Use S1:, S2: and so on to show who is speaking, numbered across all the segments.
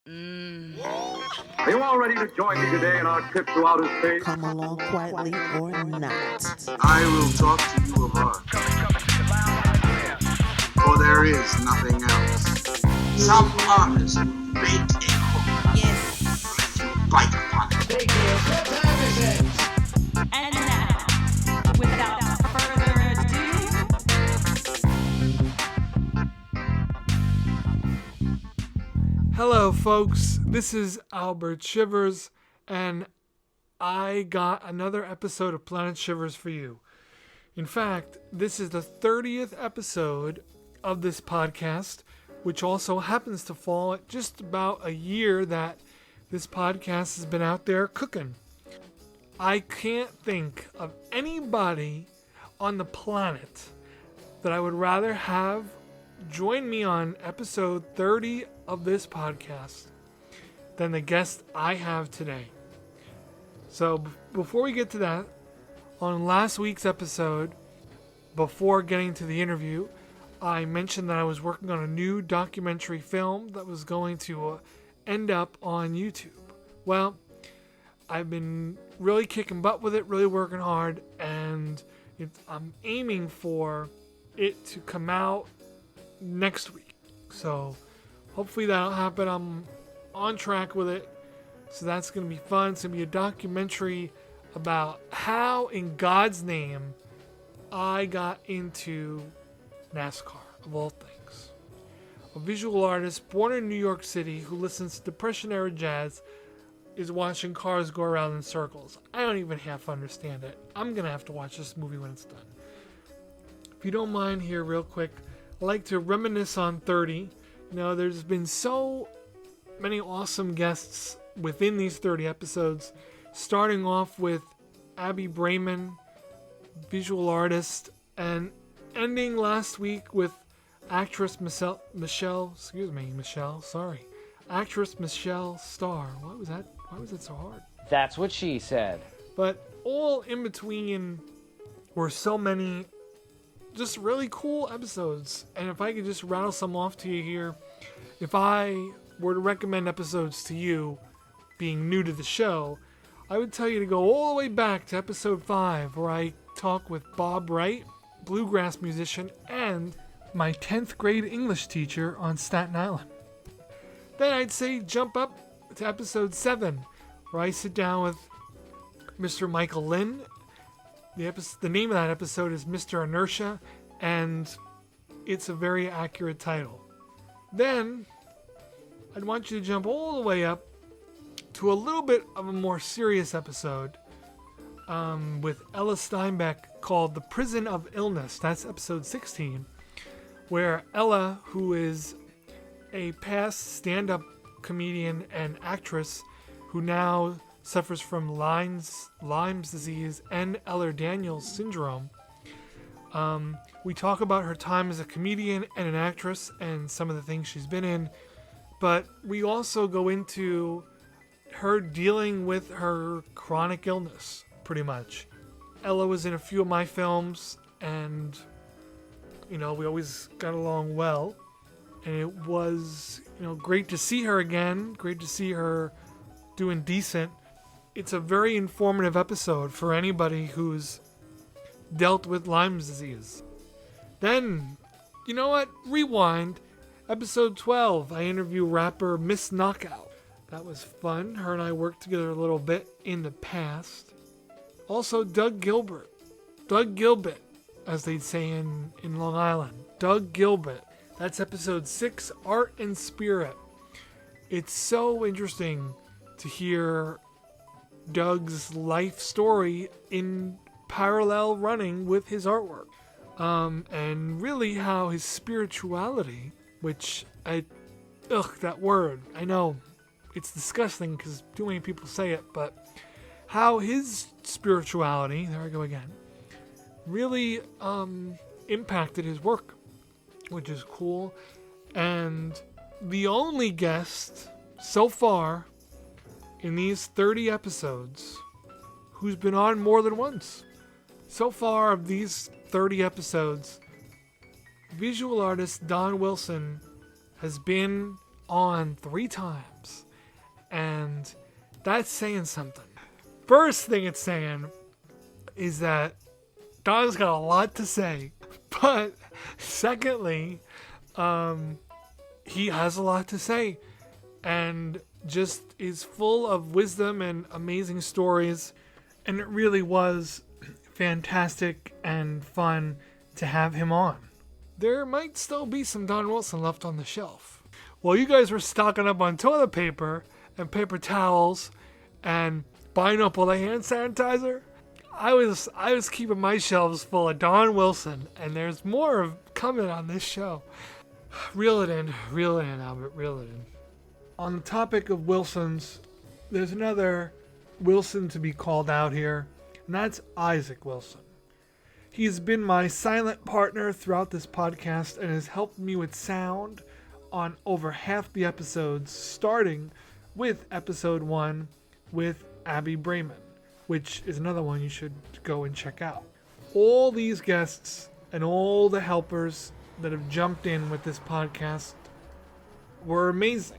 S1: Are you all ready to join me today in our trip to outer space?
S2: Come along quietly or not.
S3: I will talk to you of art, for there is nothing else. Some artist will bait a hook. Yes. Let you bite upon it.
S4: And now, without further ado...
S5: Hello, folks. This is Albert Shivers, and I got another episode of Planet Shivers for you. In fact, this is the 30th episode of this podcast, which also happens to fall at just about a year that this podcast has been out there cooking. I can't think of anybody on the planet that I would rather have join me on episode 30 of this podcast than the guest I have today. So before we get to that, on last week's episode, before getting to the interview, I mentioned that I was working on a new documentary film that was going to end up on YouTube. Well, I've been really kicking butt with it, really working hard, and I'm aiming for it to come out next week. So hopefully that'll happen. I'm on track with it. So that's going to be fun. It's going to be a documentary about how, in God's name, I got into NASCAR, of all things. A visual artist born in New York City who listens to Depression-era jazz is watching cars go around in circles. I don't even half understand it. I'm going to have to watch this movie when it's done. If you don't mind here real quick, I like to reminisce on 30. You know, there's been so many awesome guests within these 30 episodes, starting off with Abby Brayman, visual artist, and ending last week with actress Michelle Starr. Why was that so hard?
S6: That's what she said.
S5: But all in between were so many just really cool episodes. And if I could just rattle some off to you here, if I were to recommend episodes to you, being new to the show, I would tell you to go all the way back to episode 5, where I talk with Bob Wright, bluegrass musician, and my 10th grade English teacher on Staten Island. Then I'd say jump up to episode 7, where I sit down with Mr. Michael Lynn. The name of that episode is Mr. Inertia, and it's a very accurate title. Then I'd want you to jump all the way up to a little bit of a more serious episode with Ella Steinbeck called The Prison of Illness. That's episode 16, where Ella, who is a past stand-up comedian and actress who now suffers from Lyme's disease and Ehlers-Danlos syndrome. We talk about her time as a comedian and an actress and some of the things she's been in, but we also go into her dealing with her chronic illness, pretty much. Ella was in a few of my films, and, we always got along well, and it was, great to see her again, great to see her doing decent. It's a very informative episode for anybody who's dealt with Lyme's disease. Then, you know what? Rewind. Episode 12, I interview rapper Miss Knockout. That was fun. Her and I worked together a little bit in the past. Also, Doug Gilbert, as they'd say in Long Island. Doug Gilbert. That's episode 6, Art and Spirit. It's so interesting to hear Doug's life story in parallel running with his artwork. And really how his spirituality, which that word, I know it's disgusting because too many people say it, but how his spirituality, there I go again, really impacted his work, which is cool. And the only guest so far in these 30 episodes who's been on more than once. So far of these 30 episodes, visual artist Don Wilson has been on 3 times. And that's saying something. First thing it's saying is that Don's got a lot to say. But secondly, he has a lot to say. And just is full of wisdom and amazing stories. And it really was fantastic and fun to have him on. There might still be some Don Wilson left on the shelf. While you guys were stocking up on toilet paper and paper towels and buying up all the hand sanitizer, I was keeping my shelves full of Don Wilson, and there's more coming on this show. Reel it in, Albert, reel it in. On the topic of Wilsons, there's another Wilson to be called out here, and that's Isaac Wilson. He's been my silent partner throughout this podcast and has helped me with sound on over half the episodes, starting with episode 1 with Abby Brayman, which is another one you should go and check out. All these guests and all the helpers that have jumped in with this podcast were amazing.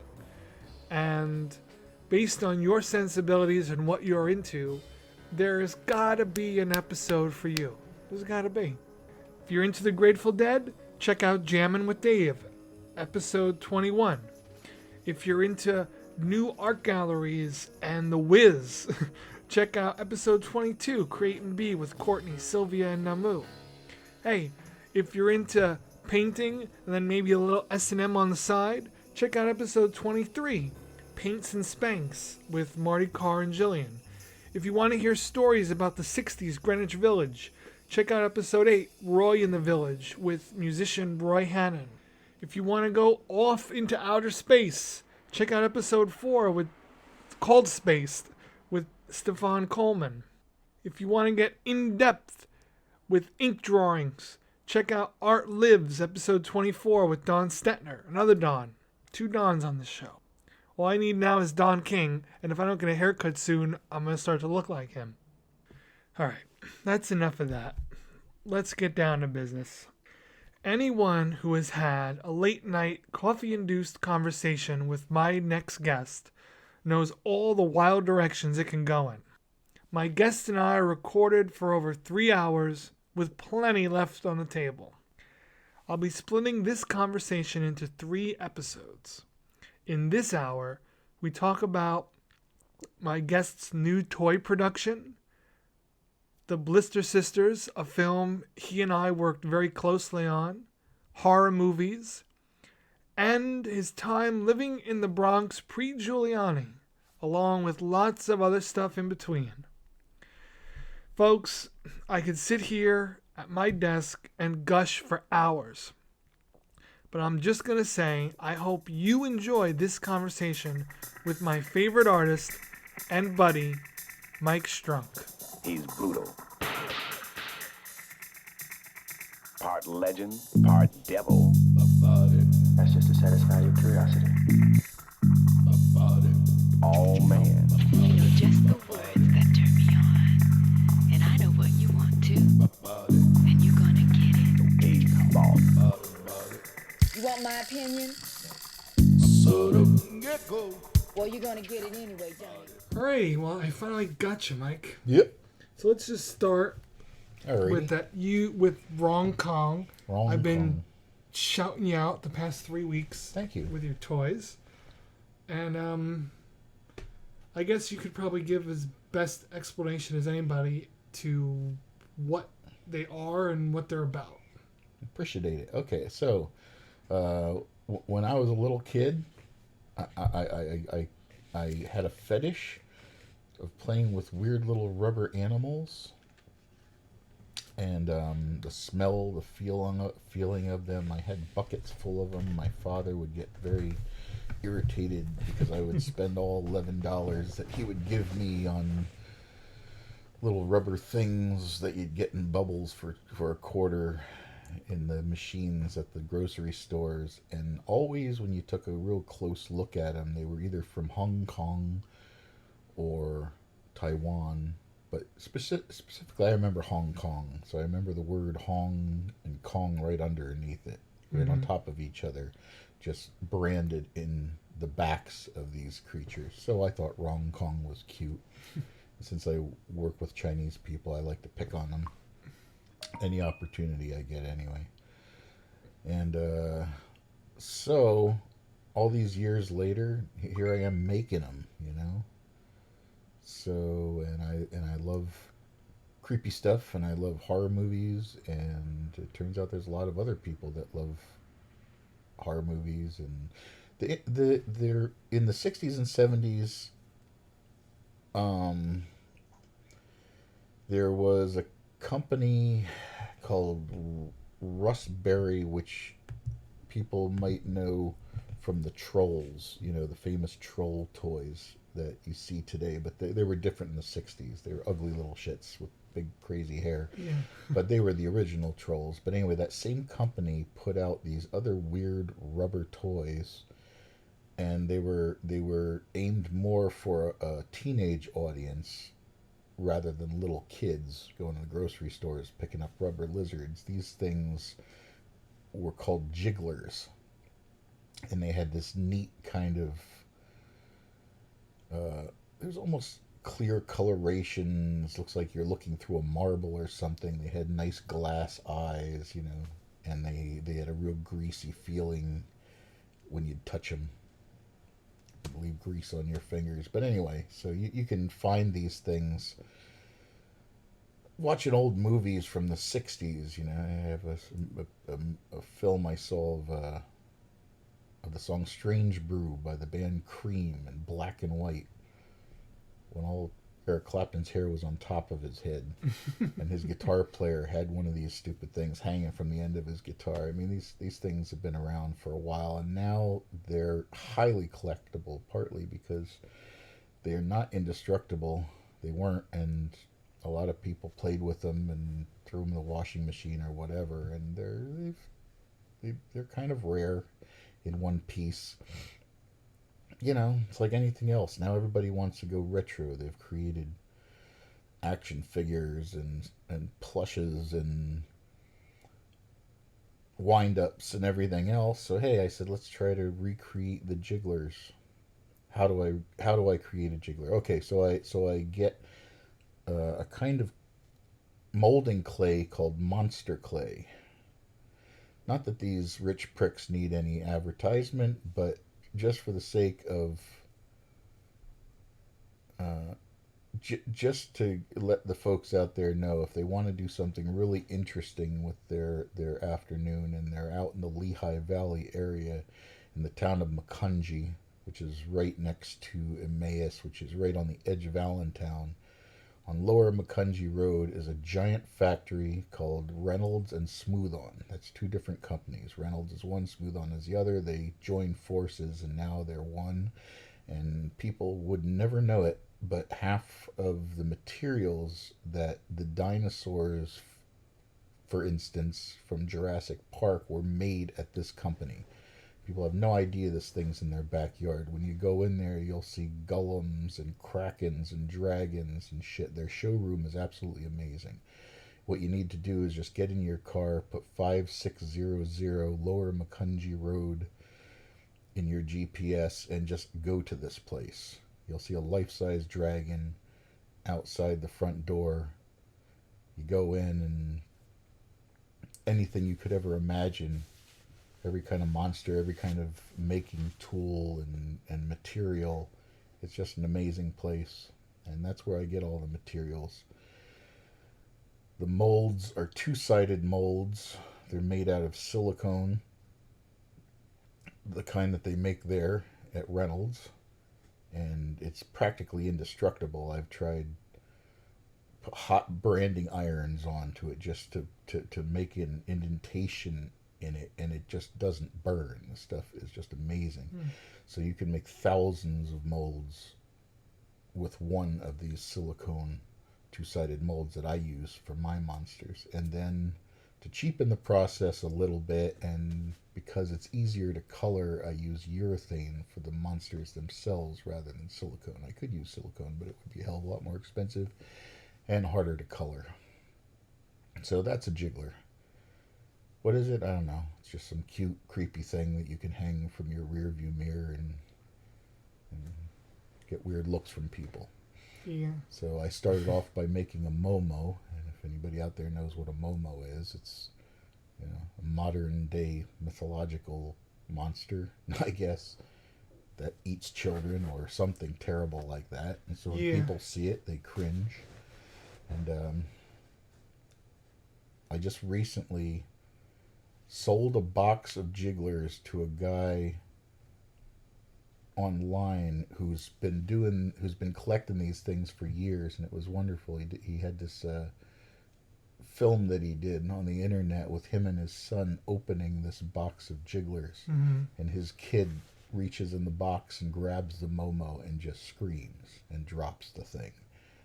S5: And based on your sensibilities and what you're into, there's gotta be an episode for you. There's gotta be. If you're into the Grateful Dead, check out Jammin' with Dave, episode 21. If you're into new art galleries and The Wiz, check out episode 22, Create and Be with Courtney, Sylvia, and Namu. Hey, if you're into painting and then maybe a little S&M on the side, check out episode 23, Paints and Spanks with Marty Carr and Jillian. If you want to hear stories about the 60s Greenwich Village, check out episode 8, Roy in the Village with musician Roy Hannon. If you want to go off into outer space, check out episode 4 called Spaced with Stefan Coleman. If you want to get in-depth with ink drawings, check out Art Lives, episode 24 with Don Stetner, another Don. 2 Dons on this show. All I need now is Don King, and if I don't get a haircut soon, I'm going to start to look like him. Alright, that's enough of that. Let's get down to business. Anyone who has had a late-night, coffee-induced conversation with my next guest knows all the wild directions it can go in. My guest and I recorded for over 3 hours with plenty left on the table. I'll be splitting this conversation into 3 episodes. In this hour, we talk about my guest's new toy production, the Blister Sisters, a film he and I worked very closely on, horror movies, and his time living in the Bronx pre-Giuliani, along with lots of other stuff in between. Folks, I could sit here at my desk and gush for hours. But I'm just going to say, I hope you enjoyed this conversation with my favorite artist and buddy, Mike Strunk.
S6: He's brutal. Part legend, part devil.
S7: That's just to satisfy your curiosity.
S6: All man.
S8: You know just the words that turn me on. And I know what you want too. And you're gonna get it.
S6: Big boss.
S9: You want my opinion? Well, you're gonna get it anyway, Johnny.
S5: Alrighty, well, I finally got you, Mike.
S10: Yep.
S5: So let's just start with Wrong Kong. I've been shouting you out the past 3 weeks.
S10: Thank you.
S5: With your toys. And I guess you could probably give as best explanation as anybody to what they are and what they're about.
S10: Appreciate it. Okay, so when I was a little kid, I had a fetish of playing with weird little rubber animals, and the smell, the feeling of them. I had buckets full of them. My father would get very irritated because I would spend all $11 that he would give me on little rubber things that you'd get in bubbles for a quarter in the machines at the grocery stores. And always when you took a real close look at them, they were either from Hong Kong or Taiwan. But specifically, I remember Hong Kong. So I remember the word Hong and Kong right underneath it, right on top of each other, just branded in the backs of these creatures. So I thought Rong Kong was cute. Since I work with Chinese people, I like to pick on them. Any opportunity I get, anyway. And so, all these years later, here I am making them, you know. So, and I love creepy stuff, and I love horror movies, and it turns out there's a lot of other people that love horror movies, and they're in the 60s and 70s. There was a company called Rustberry, which people might know from the Trolls, you know, the famous troll toys that you see today, but they were different in the 60s. They were ugly little shits with big crazy hair.
S5: Yeah.
S10: But they were the original Trolls. But anyway, that same company put out these other weird rubber toys, and they were aimed more for a teenage audience rather than little kids going to the grocery stores picking up rubber lizards. These things were called jigglers, and they had this neat kind of there's almost clear colorations. Looks like you're looking through a marble or something. They had nice glass eyes, you know, and they had a real greasy feeling when you'd touch them. Leave grease on your fingers. But anyway, so you can find these things watching old movies from the 60s. You know, I have a film I saw of the song Strange Brew by the band Cream in black and white, when all Eric Clapton's hair was on top of his head and his guitar player had one of these stupid things hanging from the end of his guitar. I mean, these things have been around for a while, and now they're highly collectible, partly because they're not indestructible. They weren't, and a lot of people played with them and threw them in the washing machine or whatever, and they're kind of rare in one piece. You know, it's like anything else. Now everybody wants to go retro. They've created action figures and plushes and wind-ups and everything else. So hey, I said, let's try to recreate the jigglers. How do I create a jiggler? Okay, so I get a kind of molding clay called monster clay. Not that these rich pricks need any advertisement, but just for the sake of just to let the folks out there know, if they want to do something really interesting with their afternoon, and they're out in the Lehigh Valley area in the town of Macungie, which is right next to Emmaus, which is right on the edge of Allentown. On Lower Macungie Road is a giant factory called Reynolds and Smooth On. That's two different companies. Reynolds is one, Smooth On is the other. They joined forces, and now they're one. And people would never know it, but half of the materials that the dinosaurs, for instance, from Jurassic Park, were made at this company. People have no idea this thing's in their backyard. When you go in there, you'll see golems and krakens and dragons and shit. Their showroom is absolutely amazing. What you need to do is just get in your car, put 5600 Lower Macungie Road in your GPS, and just go to this place. You'll see a life-size dragon outside the front door. You go in, and anything you could ever imagine, every kind of monster, every kind of making tool and material. It's just an amazing place. And that's where I get all the materials. The molds are two-sided molds. They're made out of silicone, the kind that they make there at Reynolds. And it's practically indestructible. I've tried hot branding irons onto it just to make an indentation in it, and it just doesn't burn. The stuff is just amazing. So you can make thousands of molds with one of these silicone two-sided molds that I use for my monsters. And then to cheapen the process a little bit, and because it's easier to color, I use urethane for the monsters themselves rather than silicone. I could use silicone, but it would be a hell of a lot more expensive and harder to color. So that's a jiggler. What is it? I don't know. It's just some cute, creepy thing that you can hang from your rear view mirror and and get weird looks from people.
S5: Yeah.
S10: So I started off by making a Momo, and if anybody out there knows what a Momo is, it's, you know, a modern day mythological monster, I guess, that eats children or something terrible like that. And so when people see it, they cringe. And I just recently sold a box of jigglers to a guy online who's been collecting these things for years, and it was wonderful. He had this film that he did on the internet with him and his son opening this box of jigglers, and his kid reaches in the box and grabs the Momo and just screams and drops the thing.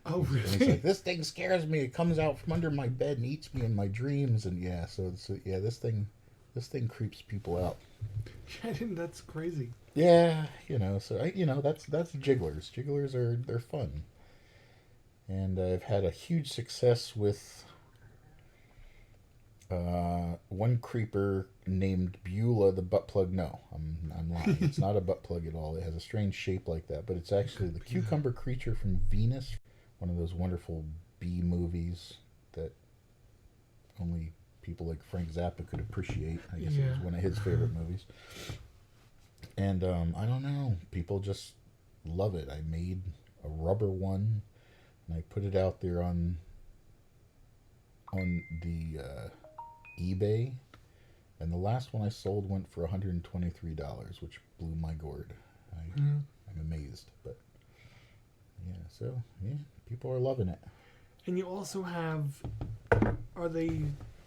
S5: Oh, really?
S10: And he's like, "This thing scares me. It comes out from under my bed and eats me in my dreams." And this thing creeps people out.
S5: That's crazy.
S10: Yeah, that's jigglers. Jigglers they're fun. And I've had a huge success with one creeper named Beulah the butt plug. No, I'm lying. It's not a butt plug at all. It has a strange shape like that, but it's actually the cucumber creature from Venus, one of those wonderful B movies that only people like Frank Zappa could appreciate. I guess it was one of his favorite movies. And I don't know, people just love it. I made a rubber one, and I put it out there on the eBay, and the last one I sold went for $123, which blew my gourd. I'm amazed, but people are loving it.
S5: And you also have,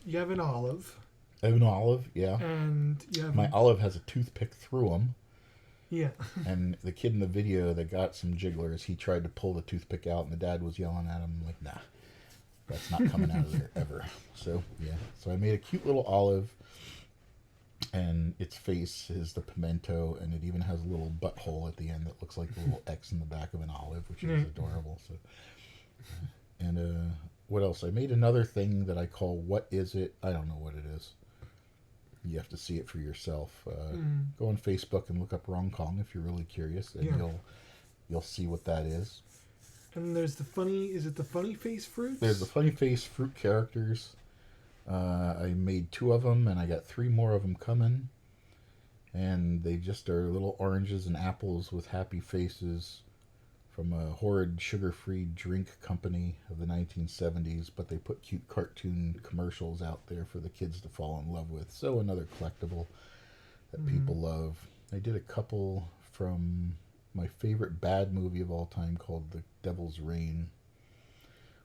S5: you have an olive.
S10: I have an olive, yeah.
S5: And you have
S10: my olive has a toothpick through them.
S5: Yeah.
S10: And the kid in the video that got some jigglers, he tried to pull the toothpick out, and the dad was yelling at him like, "Nah, that's not coming out of there ever." So so I made a cute little olive, and its face is the pimento, and it even has a little butthole at the end that looks like a little X in the back of an olive, which is adorable. So, and what else? I made another thing that I call "What Is It?" I don't know what it is. You have to see it for yourself. Go on Facebook and look up Wrong Kong if you're really curious, and you'll see what that is.
S5: And there's is it the funny face fruits?
S10: There's the funny face fruit characters. I made 2 of them, and I got 3 more of them coming. And they just are little oranges and apples with happy faces from a horrid sugar-free drink company of the 1970s, but they put cute cartoon commercials out there for the kids to fall in love with. So another collectible that people love. I did a couple from my favorite bad movie of all time called The Devil's Rain,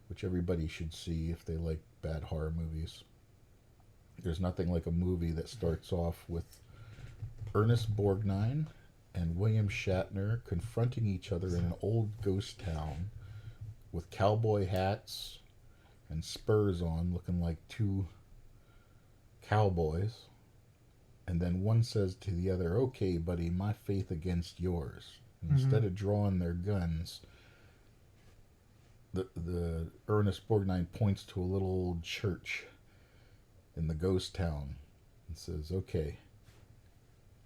S10: which everybody should see if they like bad horror movies. There's nothing like a movie that starts off with Ernest Borgnine and William Shatner confronting each other in an old ghost town with cowboy hats and spurs on, looking like 2 cowboys. And then one says to the other, "Okay, buddy, my faith against yours." And instead of drawing their guns, the Ernest Borgnine points to a little old church in the ghost town and says, "Okay,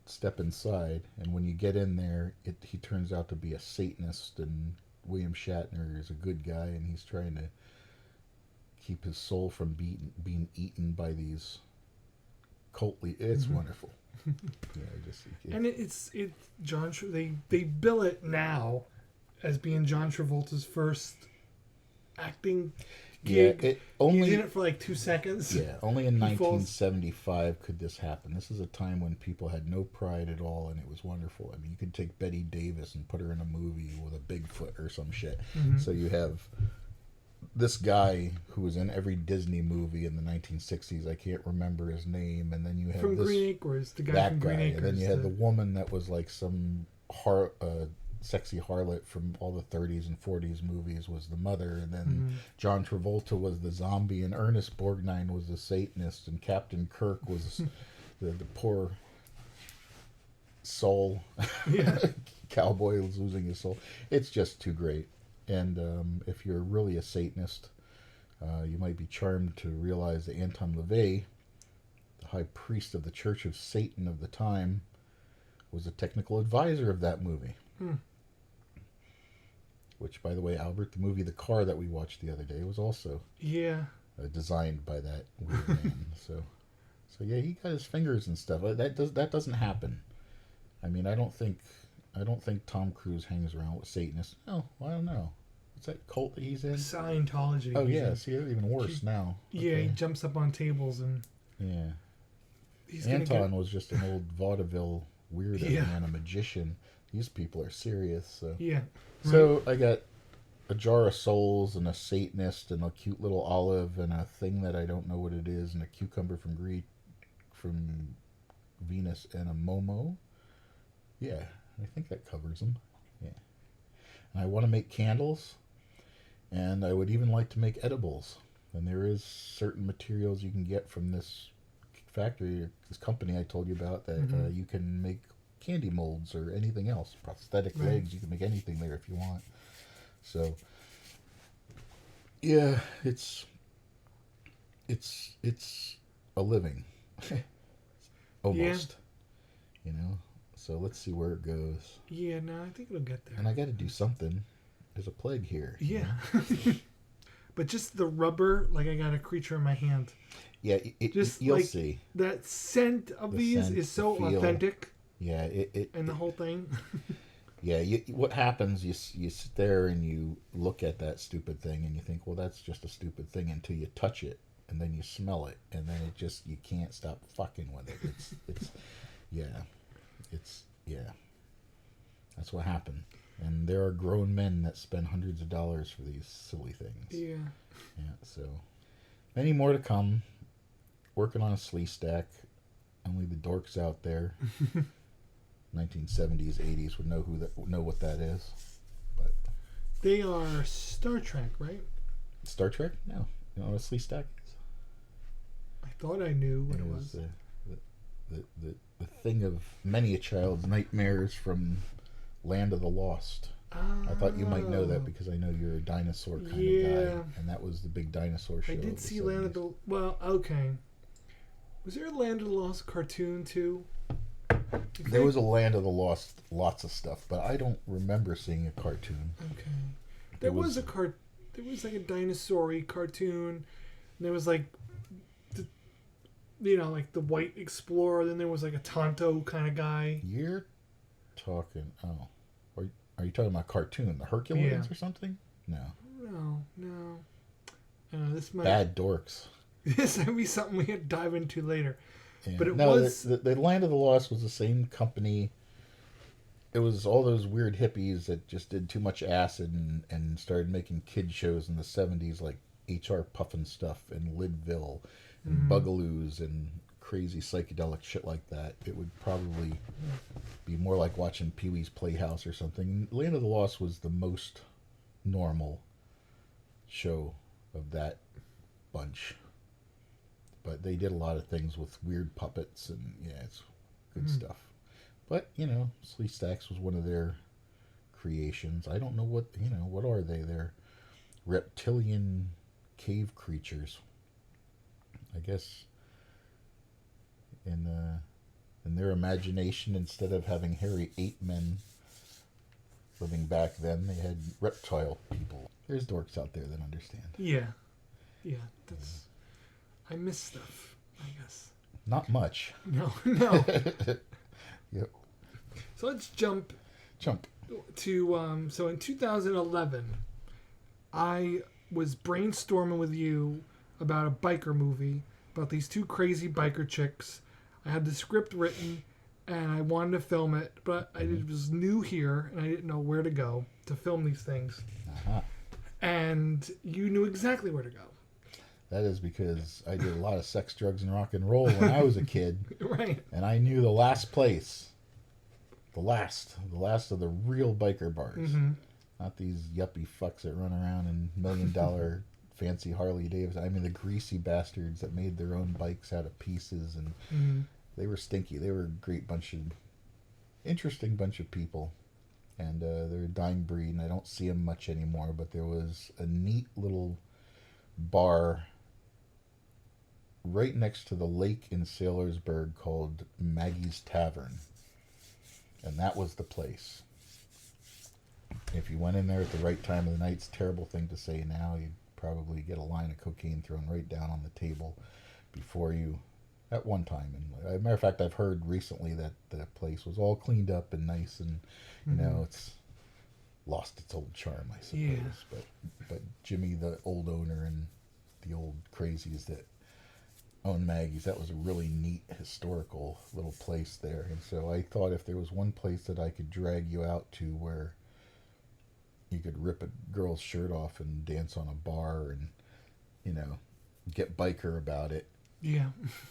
S10: step inside." And when you get in there, he turns out to be a Satanist, and William Shatner is a good guy, and he's trying to keep his soul from being eaten by these it's wonderful.
S5: And it's John. They bill it now as being John Travolta's first acting gig. He's in it for like 2 seconds.
S10: Yeah, only in 1975 could this happen. This is a time when people had no pride at all, and it was wonderful. I mean, you could take Betty Davis and put her in a movie with a Bigfoot or some shit. So you have this guy who was in every Disney movie in the 1960s. I can't remember his name. And then you have
S5: from Green Acres, the guy from Green Acres.
S10: And then you had the woman that was like some sexy harlot from all the 30s and 40s movies was the mother, and then John Travolta was the zombie, and Ernest Borgnine was the Satanist, and Captain Kirk was the poor soul cowboy was losing his soul. It's just too great. And if you're really a Satanist, you might be charmed to realize that Anton LaVey, the high priest of the Church of Satan of the time, was a technical advisor of that movie. which, by the way, Albert, the movie The Car that we watched the other day was also
S5: Yeah.
S10: designed by that weird man. So yeah, he got his fingers and stuff. That doesn't happen. I mean, I don't think Tom Cruise hangs around with Satanists. No, I don't know. What's that cult that he's in?
S5: Scientology.
S10: Oh yeah, see, they're even worse now.
S5: Yeah, he jumps up on tables and.
S10: Yeah.
S5: He's
S10: Anton was just an old vaudeville weirdo
S5: Yeah.
S10: and a magician. These people are serious. So
S5: Yeah.
S10: So I got a jar of souls and a Satanist and a cute little olive and a thing that I don't know what it is and a cucumber from Venus and a Momo. Yeah, I think that covers them. Yeah. And I want to make candles, and I would even like to make edibles. And there is certain materials you can get from this factory, this company I told you about, that you can make candy molds or anything else. Prosthetic legs, you can make anything there if you want. So, yeah, it's a living. Almost. Yeah. You know? So let's see where it goes.
S5: Yeah, no, I think it'll get there.
S10: And I got to do something. There's a plague here.
S5: Yeah. But just the rubber, like I got a creature in my hand.
S10: Yeah, you'll
S5: like,
S10: see.
S5: That scent of these is so authentic.
S10: Yeah,
S5: and the whole thing.
S10: Yeah, what happens, you sit there and you look at that stupid thing and you think, well, that's just a stupid thing until you touch it. And then you smell it. And then you can't stop fucking with it. Yeah. That's what happened. And there are grown men that spend hundreds of dollars for these silly things.
S5: Yeah.
S10: Yeah, so many more to come. Working on a slee stack. Only the dorks out there, 1970s, 80s would know what that is. But
S5: they are Star Trek, right?
S10: Star Trek? No. You know what a slee stack is?
S5: I thought I knew what it was.
S10: The thing of many a child's nightmares from Land of the Lost. I thought you might know that because I know you're a dinosaur kind of guy. And that was the big dinosaur show.
S5: I did see Land of the... Well, okay. Was there a Land of the Lost cartoon, too?
S10: There was a Land of the Lost, lots of stuff, but I don't remember seeing a cartoon.
S5: Okay. There was like a dinosaur-y cartoon, and there was like... like the White Explorer, then there was like a Tonto kind of guy.
S10: You're talking... Oh. Are you talking about cartoon? The Hercules or something? No.
S5: This might...
S10: Bad dorks.
S5: This might be something we could dive into later.
S10: Yeah.
S5: But it
S10: was... The Land of the Lost was the same company. It was all those weird hippies that just did too much acid and started making kid shows in the 70s like H.R. Puffin stuff and Lidville and Bugaloos and crazy psychedelic shit like that. It would probably be more like watching Pee-wee's Playhouse or something. Land of the Lost was the most normal show of that bunch. But they did a lot of things with weird puppets and it's good stuff. But, Slee Stacks was one of their creations. I don't know what are they? They're reptilian cave creatures. I guess in their imagination, instead of having hairy ape men living back then, they had reptile people. There's dorks out there that understand.
S5: Yeah. I miss stuff, I guess.
S10: Not much.
S5: No.
S10: Yep.
S5: So let's jump to so in 2011, I was brainstorming with you about a biker movie about these two crazy biker chicks. I had the script written and I wanted to film it, but I was new here and I didn't know where to go to film these things. And you knew exactly where to go.
S10: That is because I did a lot of sex, drugs, and rock and roll when I was a kid.
S5: Right.
S10: And I knew the last place. The last of the real biker bars. Not these yuppie fucks that run around in $1 million fancy Harley Davidson. I mean, the greasy bastards that made their own bikes out of pieces. And they were stinky. They were a interesting bunch of people. And they're a dying breed, and I don't see them much anymore. But there was a neat little bar right next to the lake in Saylorsburg called Maggie's Tavern. And that was the place. if you went in there at the right time of the night, it's a terrible thing to say now. You'd probably get a line of cocaine thrown right down on the table before you, at one time. And as a matter of fact, I've heard recently that the place was all cleaned up and nice, and you know, it's lost its old charm, I suppose.
S5: Yeah.
S10: But Jimmy, the old owner, and the old crazies that own Maggie's, that was a really neat historical little place there. And so I thought if there was one place that I could drag you out to where you could rip a girl's shirt off and dance on a bar and, you know, get biker about it,
S5: Yeah.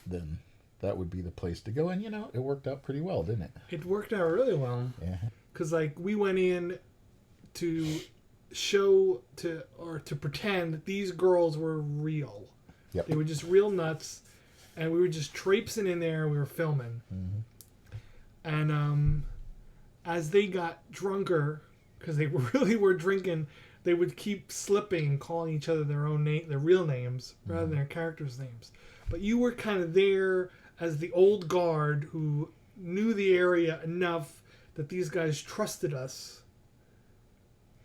S10: then that would be the place to go. And, you know, it worked out pretty well, didn't it?
S5: It worked out really well.
S10: Yeah.
S5: Because, like, we went in to show to pretend that these girls were real.
S10: Yep.
S5: They were just real nuts, and we were just traipsing in there. We were filming, and as they got drunker, because they really were drinking, they would keep slipping and calling each other their real names rather than their characters' names. But you were kind of there as the old guard who knew the area enough that these guys trusted us.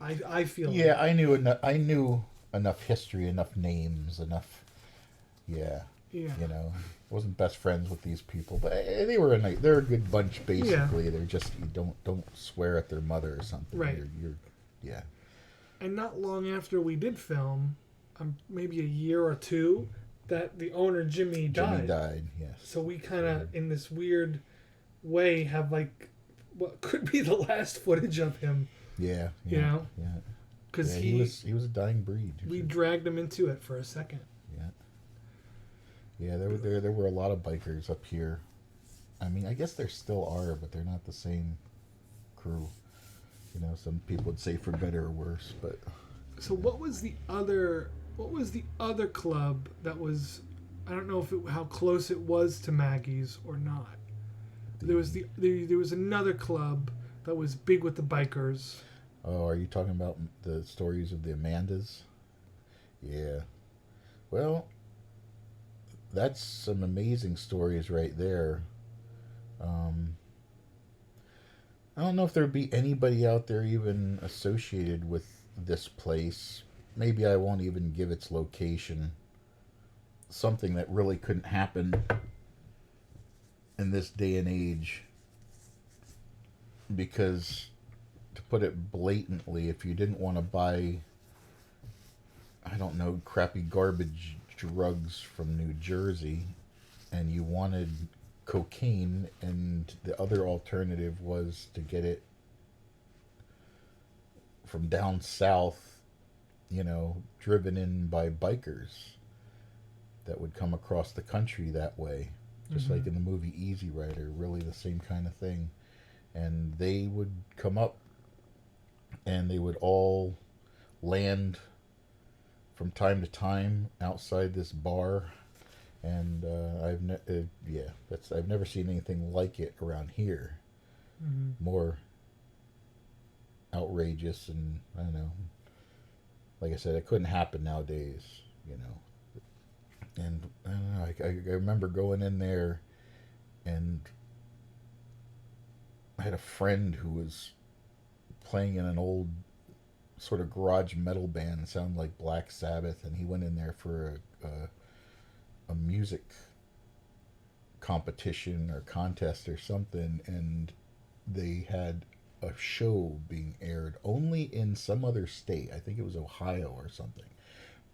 S5: I feel.
S10: Yeah, like. I knew enough history, enough names, enough. Yeah. You know, wasn't best friends with these people, but they were they're a good bunch basically. Yeah. They're just, you don't swear at their mother or something.
S5: Right.
S10: Yeah.
S5: And not long after we did film, maybe a year or two, that the owner Jimmy died.
S10: Yes.
S5: So we kind of, in this weird way, have like what could be the last footage of him.
S10: Yeah.
S5: You know.
S10: Yeah.
S5: Because
S10: he was a dying breed.
S5: We dragged him into it for a second.
S10: Yeah, there were a lot of bikers up here. I mean, I guess there still are, but they're not the same crew. You know, some people would say for better or worse, but.
S5: So what was the other club that was? I don't know how close it was to Maggie's or not. There was another club that was big with the bikers.
S10: Oh, are you talking about the stories of the Amandas? Yeah. Well. That's some amazing stories right there. I don't know if there'd be anybody out there even associated with this place. Maybe I won't even give its location. Something that really couldn't happen in this day and age. Because, to put it blatantly, if you didn't want to buy, I don't know, crappy garbage drugs from New Jersey and you wanted cocaine, and the other alternative was to get it from down south, you know, driven in by bikers that would come across the country that way, just like in the movie Easy Rider, really the same kind of thing. And they would come up and they would all land from time to time outside this bar, and I've never seen anything like it around here. More outrageous, and I don't know. Like I said, it couldn't happen nowadays, you know. And I don't know. I remember going in there, and I had a friend who was playing in an old sort of garage metal band that sounded like Black Sabbath, and he went in there for a music competition or contest or something, and they had a show being aired only in some other state. I think it was Ohio or something,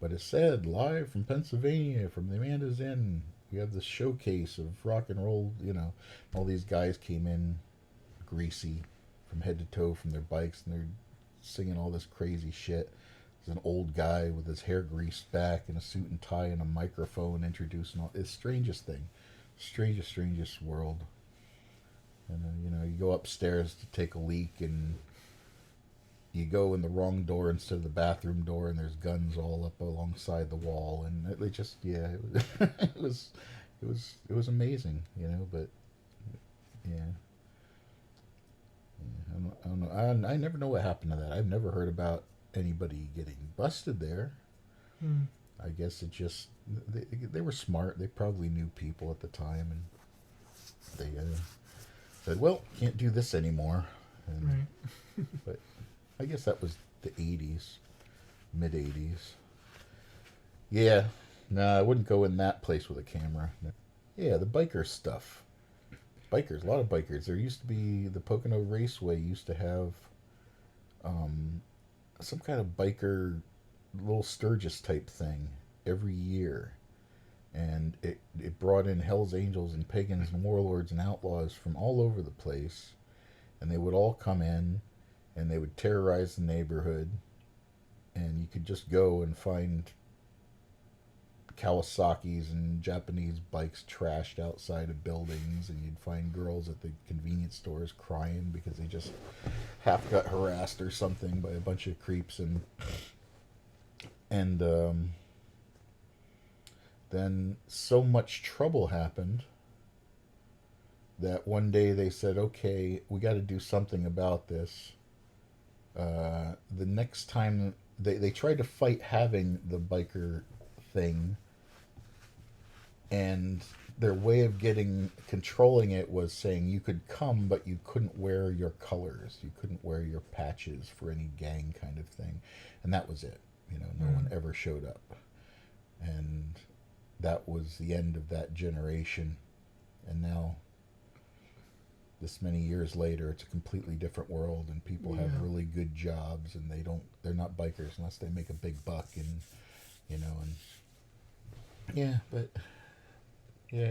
S10: but it said live from Pennsylvania, from the Amanda's Inn, we have this showcase of rock and roll. You know, all these guys came in greasy from head to toe from their bikes, and they're singing all this crazy shit. There's an old guy with his hair greased back in a suit and tie and a microphone introducing all. It's strangest thing. Strangest world. And you know, you go upstairs to take a leak, and you go in the wrong door instead of the bathroom door, and there's guns all up alongside the wall, and it just, yeah, it was amazing, you know. But yeah. I don't know. I never know what happened to that. I've never heard about anybody getting busted there. I guess it just, they were smart. They probably knew people at the time, and they said, "Well, can't do this anymore." And,
S5: right.
S10: But I guess that was the 80s, mid 80s. Yeah, no, I wouldn't go in that place with a camera. Yeah, the biker stuff. Bikers, a lot of bikers. There used to be the Pocono Raceway used to have some kind of biker little Sturgis type thing every year. And it brought in Hell's Angels and pagans and warlords and outlaws from all over the place. And they would all come in and they would terrorize the neighborhood. And you could just go and find Kawasaki's and Japanese bikes trashed outside of buildings, and you'd find girls at the convenience stores crying because they just half got harassed or something by a bunch of creeps, and then so much trouble happened that one day they said, okay, we got to do something about this. The next time they tried to fight having the biker thing, and their way of controlling it was saying you could come, but you couldn't wear your colors, you couldn't wear your patches for any gang kind of thing, and that was it. No one ever showed up, and that was the end of that generation. And now, this many years later, it's a completely different world, and people have really good jobs, and they're not bikers unless they make a big buck, and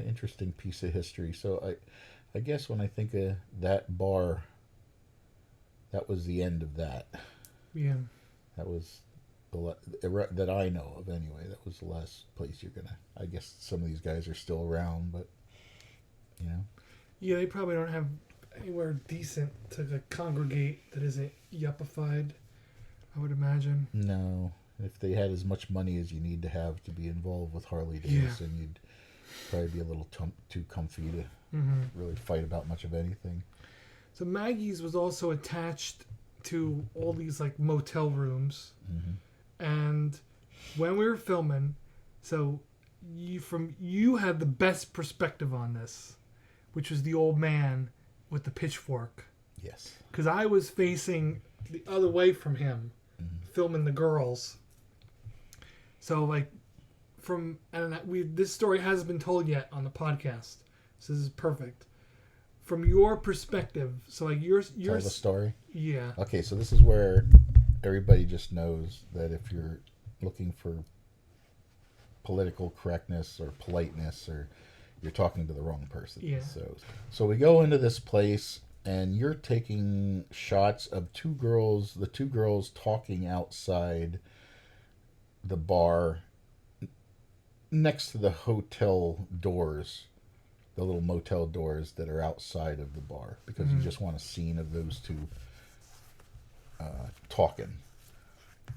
S10: interesting piece of history. So I guess when I think of that bar, that was the end of that.
S5: Yeah.
S10: That was that I know of anyway. That was the last place you're gonna. I guess some of these guys are still around, but
S5: Yeah, they probably don't have anywhere decent to congregate that isn't yuppified, I would imagine.
S10: No. If they had as much money as you need to have to be involved with Harley Davidson, you'd probably be a little too comfy to really fight about much of anything.
S5: So Maggie's was also attached to all these motel rooms, and when we were filming, so you had the best perspective on this, which was the old man with the pitchfork.
S10: Yes.
S5: Because I was facing the other way from him, filming the girls. So this story hasn't been told yet on the podcast, so this is perfect. From your perspective, so yours.
S10: Tell the story.
S5: Yeah.
S10: Okay, so this is where everybody just knows that if you're looking for political correctness or politeness, or you're talking to the wrong person.
S5: Yeah.
S10: So we go into this place, and you're taking shots of the two girls talking outside the bar next to the hotel doors, the little motel doors that are outside of the bar, because you just want a scene of those two talking.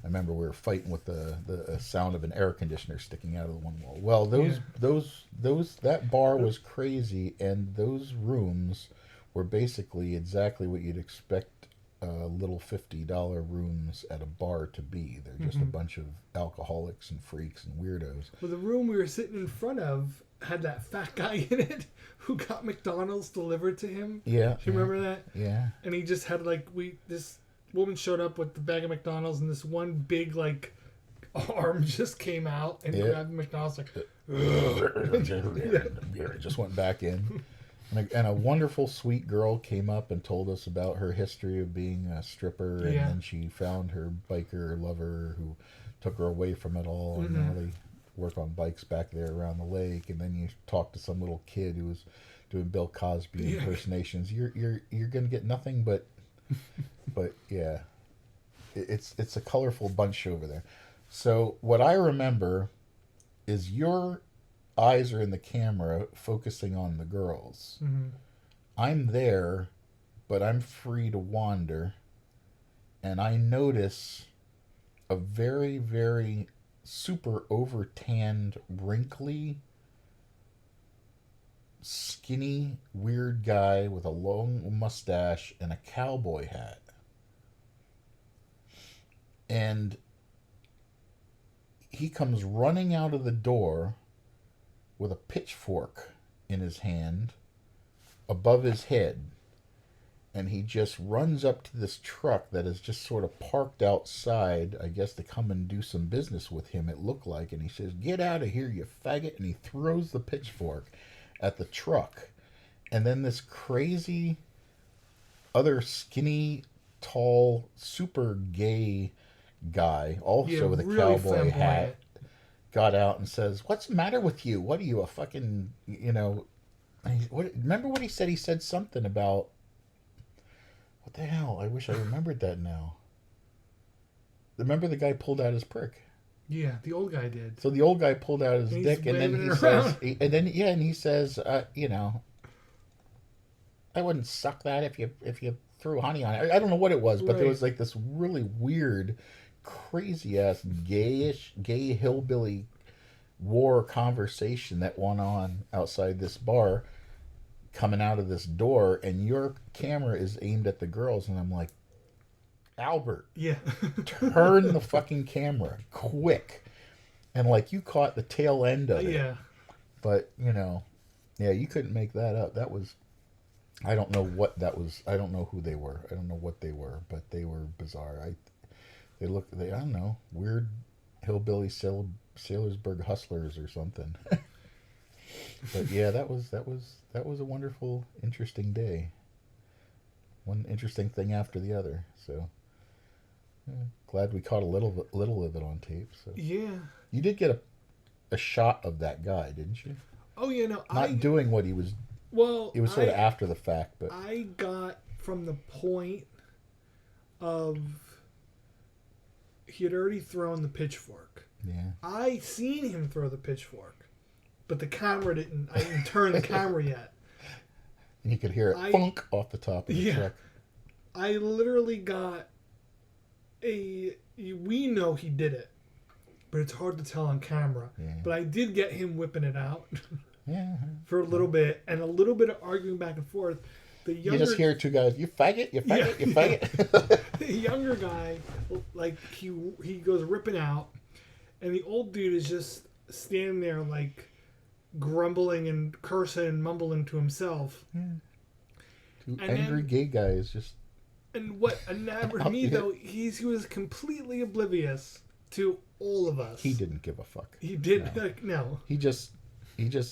S10: I remember we were fighting with the sound of an air conditioner sticking out of the one wall. Well, that bar was crazy, and those rooms were basically exactly what you'd expect little $50 rooms at a bar to be. They're just a bunch of alcoholics and freaks and weirdos.
S5: Well, the room we were sitting in front of had that fat guy in it who got McDonald's delivered to him.
S10: Yeah.
S5: Do you remember that?
S10: Yeah.
S5: And he just had this woman showed up with the bag of McDonald's, and this one big arm just came out and grabbed McDonald's
S10: It just went back in. And a wonderful, sweet girl came up and told us about her history of being a stripper, and then she found her biker lover who took her away from it all, and now they work on bikes back there around the lake. And then you talk to some little kid who was doing Bill Cosby impersonations. You're gonna get nothing but yeah, it's a colorful bunch over there. So what I remember is your eyes are in the camera focusing on the girls. I'm there, but I'm free to wander, and I notice a very, very super over tanned, wrinkly, skinny, weird guy with a long mustache and a cowboy hat. And he comes running out of the door with a pitchfork in his hand above his head. and he just runs up to this truck that is just sort of parked outside, I guess to come and do some business with him, it looked like. And he says, "Get out of here, you faggot." And he throws the pitchfork at the truck. And then this crazy, other skinny, tall, super gay guy, also with a
S5: really
S10: cowboy hat,
S5: flamboyant.
S10: got out and says, "What's the matter with you? What are you, a fucking, remember what he said? He said something about, what the hell? I wish I remembered that now. Remember the guy pulled out his prick?
S5: Yeah, the old guy did.
S10: So the old guy pulled out his
S5: And he's
S10: dick, and then
S5: waving
S10: he
S5: it
S10: says,
S5: around.
S10: and he says, I wouldn't suck that if you threw honey on it. I don't know what it was, but there
S5: Right.
S10: was like this really weird, crazy ass gay hillbilly war conversation that went on outside this bar, coming out of this door, and your camera is aimed at the girls, and I'm like, Albert,
S5: Yeah.
S10: turn the fucking camera quick. And like, you caught the tail end of it.
S5: Yeah.
S10: But you couldn't make that up. That was, I don't know what that was. I don't know who they were. I don't know what they were, but they were bizarre. I don't know, weird hillbilly Sailorsburg hustlers or something. But yeah, that was a wonderful, interesting day. One interesting thing after the other. So glad we caught a little of it on tape. So
S5: Yeah.
S10: you did get a shot of that guy, didn't you?
S5: Oh, yeah, no.
S10: Not doing what he was.
S5: Well,
S10: It was sort of after the fact, but
S5: I got from the point of he had already thrown the pitchfork.
S10: yeah.
S5: I seen him throw the pitchfork, but the camera didn't. I didn't turn the camera yet.
S10: And you could hear it funk off the top of the truck.
S5: I literally got we know he did it, but it's hard to tell on camera.
S10: Yeah.
S5: But I did get him whipping it out
S10: Yeah.
S5: for a little bit, and a little bit of arguing back and forth. The younger,
S10: You just hear two guys, "You faggot, you faggot, you faggot."
S5: the younger guy, like he goes ripping out, and the old dude is just standing there like grumbling and cursing and mumbling to himself.
S10: Two
S5: And
S10: angry
S5: then-
S10: gay guys just.
S5: And what enamored me though, he was completely oblivious to all of us.
S10: He didn't give a fuck.
S5: He did no.
S10: He just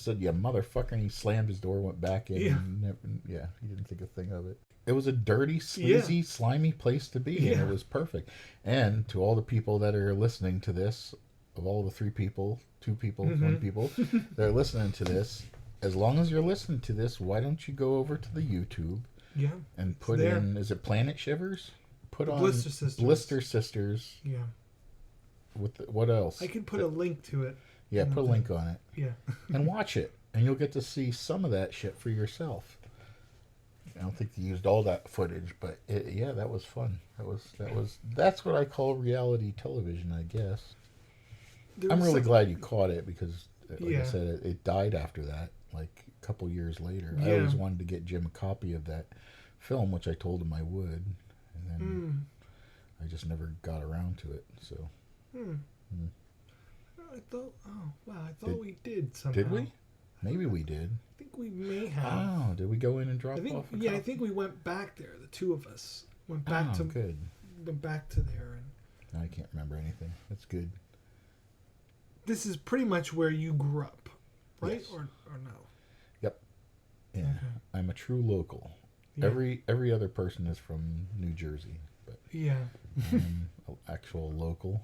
S10: said, "You motherfucker," and he slammed his door, went back in.
S5: Yeah.
S10: And he didn't think a thing of it. It was a dirty, sleazy, slimy place to be, and it was perfect. And to all the people that are listening to this, of all the 3 people, 2 people, 1 people that are listening to this, as long as you're listening to this, why don't you go over to the YouTube and put in, is it Planet Shivers? Put on
S5: Blister Sisters.
S10: Blister Sisters.
S5: Yeah.
S10: What else?
S5: I could put a link to it.
S10: Yeah, put a link on it.
S5: Yeah.
S10: And watch it, and you'll get to see some of that shit for yourself. I don't think they used all that footage, but that was fun. That's what I call reality television, I guess. I'm really glad you caught it because, like I said, it died after that, like a couple years later. I always wanted to get Jim a copy of that film, which I told him I would, and then I just never got around to it. So.
S5: I thought we did somehow.
S10: Did we? Maybe we did.
S5: I think we may have.
S10: Oh, did we go in and drop
S5: I think
S10: off?
S5: I think we went back there. The 2 of us went back
S10: good.
S5: Went back to there, and
S10: I can't remember anything. That's good.
S5: this is pretty much where you grew up, right?
S10: Yes.
S5: Or no?
S10: Yep. Yeah,
S5: Okay.
S10: I'm a true local.
S5: Yeah.
S10: Every other person is from New Jersey, but
S5: Yeah.
S10: I'm an actual local.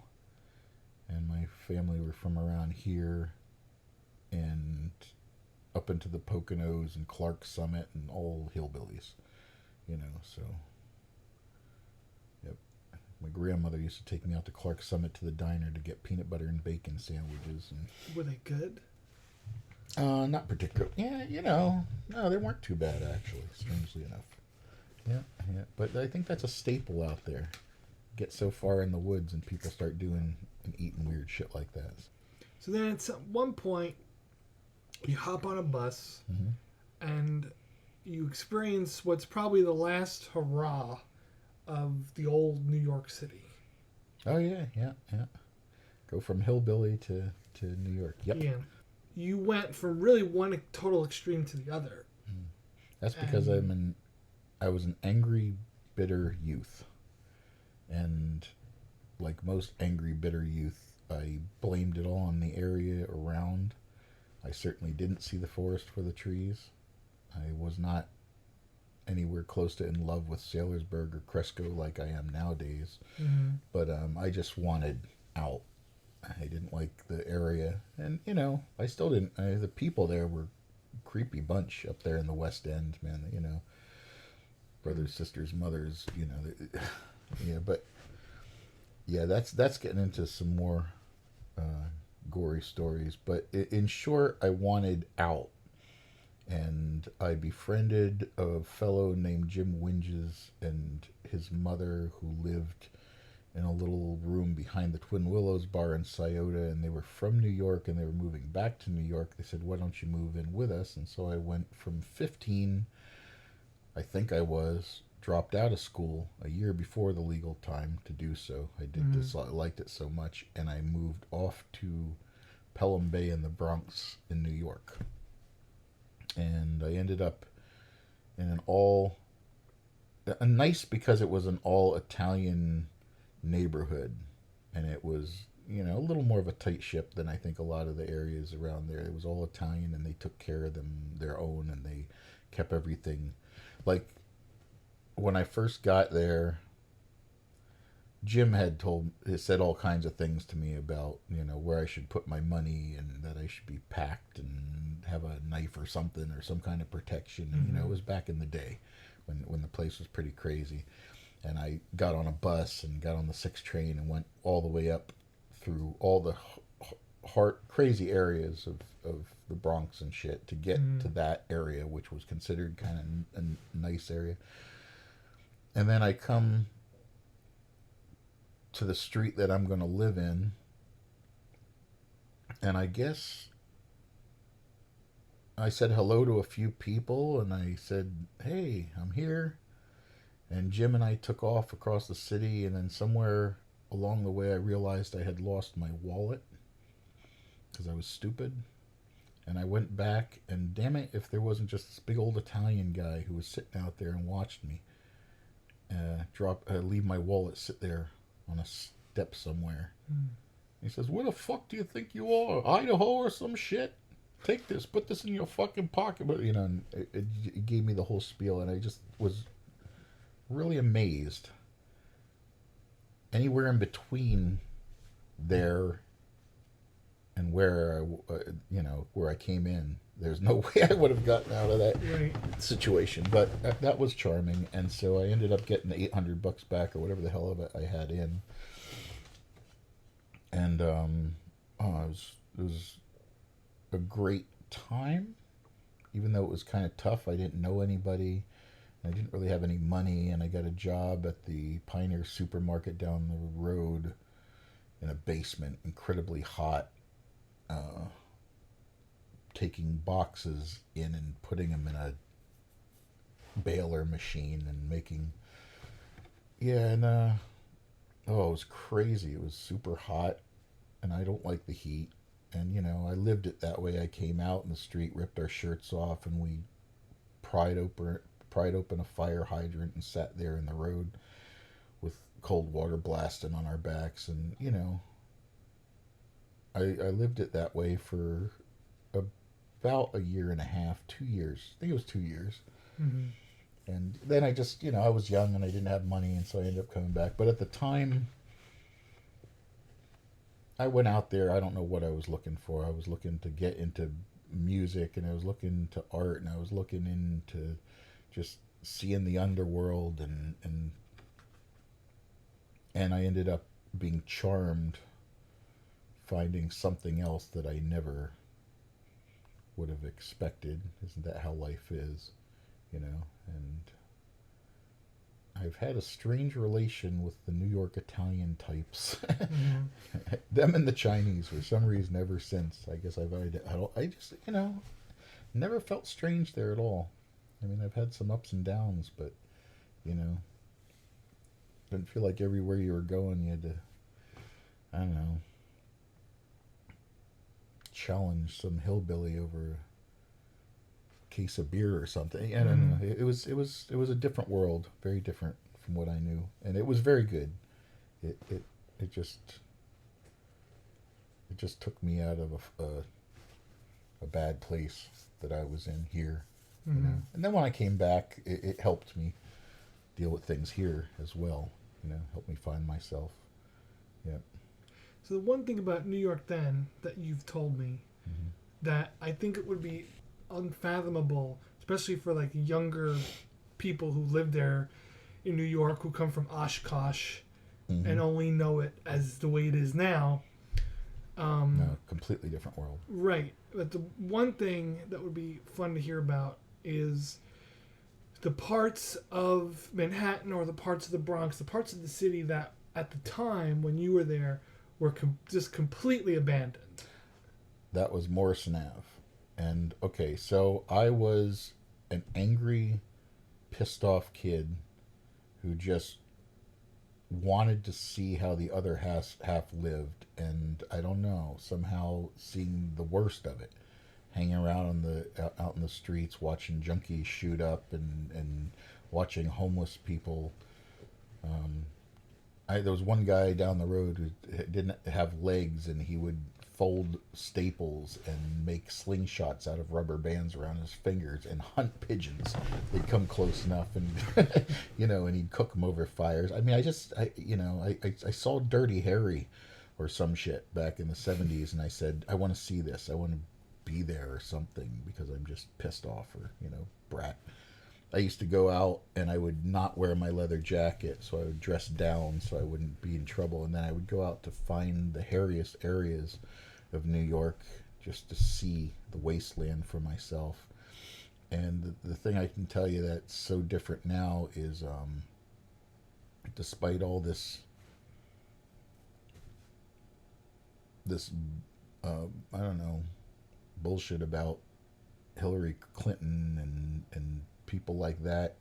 S10: And my family were from around here, and up into the Poconos and Clark Summit and all hillbillies, so. Yep. My grandmother used to take me out to Clark Summit to the diner to get peanut butter and bacon sandwiches. And
S5: Were they good?
S10: not particularly. Yeah, no, they weren't too bad, actually, strangely enough. Yeah. But I think that's a staple out there. Get so far in the woods and people start doing and eating weird shit like that.
S5: So then at one point, you hop on a bus, and you experience what's probably the last hurrah of the old New York City.
S10: Oh, yeah. Go from hillbilly to New York. Yep.
S5: Yeah. You went from really one total extreme to the other.
S10: That's because I'm I was an angry, bitter youth. And like most angry, bitter youth, I blamed it all on the area around. I certainly didn't see the forest for the trees. I was not anywhere close to in love with Saylorsburg or Cresco like I am nowadays.
S5: Mm-hmm.
S10: But I just wanted out. I didn't like the area. And, you know, I still didn't. The people there were a creepy bunch up there in the West End, man. You know, brothers, sisters, mothers, you know. Yeah, but, yeah, that's getting into some more gory stories. But in short, I wanted out. And I befriended a fellow named Jim Winges and his mother, who lived in a little room behind the Twin Willows bar in Scioto, and they were from New York and they were moving back to New York. They said, why don't you move in with us? And so I went from 15, I think I was, dropped out of school a year before the legal time to do so. I did this, I liked it so much, and I moved off to Pelham Bay in the Bronx in New York. And I ended up in nice because it was an all Italian neighborhood, and it was, you know, a little more of a tight ship than I think a lot of the areas around there. It was all Italian, and they took care of their own, and they kept everything. Like, when I first got there, Jim had said all kinds of things to me about, you know, where I should put my money and that I should be packed and have a knife or something or some kind of protection. And, you know, it was back in the day when the place was pretty crazy. And I got on a bus and got on the 6 train and went all the way up through all the crazy areas of the Bronx and shit to get to that area, which was considered kind of a nice area. And then I come to the street that I'm going to live in, and I guess I said hello to a few people, and I said, hey, I'm here. And Jim and I took off across the city, and then somewhere along the way I realized I had lost my wallet because I was stupid. And I went back, and damn it, if there wasn't just this big old Italian guy who was sitting out there and watched me leave my wallet sit there on a step somewhere. He says, where the fuck do you think you are? Idaho or some shit? Take this, put this in your fucking pocket. But, you know, and it gave me the whole spiel, and I just was really amazed. Anywhere in between there and where where I came in, there's no way I would have gotten out of that situation. But that was charming, and so I ended up getting the $800 back or whatever the hell of it I had in. And it was a great time, even though it was kind of tough. I didn't know anybody. I didn't really have any money, and I got a job at the Pioneer Supermarket down the road in a basement, incredibly hot, taking boxes in and putting them in a baler machine and making... Yeah, and, it was crazy. It was super hot, and I don't like the heat. And, you know, I lived it that way. I came out in the street, ripped our shirts off, and we pried open a fire hydrant and sat there in the road with cold water blasting on our backs. And, you know, I lived it that way for about a year and a half, 2 years. I think it was 2 years. And then I just, you know, I was young and I didn't have money, and so I ended up coming back. But at the time, I went out there, I don't know what I was looking for. I was looking to get into music, and I was looking to art, and I was looking into just seeing the underworld, and I ended up being charmed, finding something else that I never would have expected. Isn't that how life is? You know, and I've had a strange relation with the New York Italian types. Them and the Chinese for some reason ever since. I guess I just, you know, never felt strange there at all. I mean, I've had some ups and downs, but, you know, didn't feel like everywhere you were going you had to, I don't know, challenge some hillbilly over case of beer or something. I don't know. It was a different world, very different from what I knew, and it was very good. It just took me out of a bad place that I was in here, you know. And then when I came back, it helped me deal with things here as well, you know, helped me find myself. Yeah.
S5: So the one thing about New York then that you've told me that I think it would be unfathomable, especially for like younger people who live there in New York who come from Oshkosh and only know it as the way it is now.
S10: No, completely different world.
S5: Right. But the one thing that would be fun to hear about is the parts of Manhattan or the parts of the Bronx, the parts of the city that at the time when you were there were just completely abandoned.
S10: That was Morrison Ave. And okay, so I was an angry, pissed off kid who just wanted to see how the other half lived, and I don't know, somehow seeing the worst of it, hanging around out in the streets, watching junkies shoot up, and watching homeless people. There was one guy down the road who didn't have legs, and he would fold staples and make slingshots out of rubber bands around his fingers and hunt pigeons. They'd come close enough, and you know, and he'd cook them over fires. I mean, I saw Dirty Harry or some shit back in the 70s, and I said, I want to see this. I want to be there or something, because I'm just pissed off, or, you know, brat. I used to go out and I would not wear my leather jacket, so I would dress down so I wouldn't be in trouble, and then I would go out to find the hairiest areas of New York just to see the wasteland for myself. And the thing I can tell you that's so different now is, despite all this I don't know, bullshit about Hillary Clinton and people like that,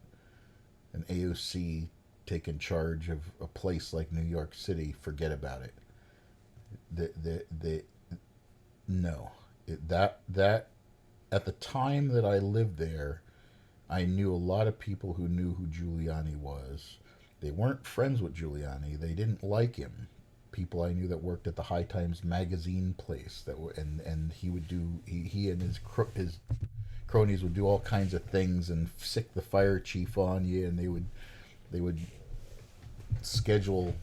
S10: and AOC taking charge of a place like New York City, forget about it. That at the time that I lived there, I knew a lot of people who knew who Giuliani was. They weren't friends with Giuliani. They didn't like him. People I knew that worked at the High Times magazine place and he would do he and his cronies would do all kinds of things and sick the fire chief on you, and they would schedule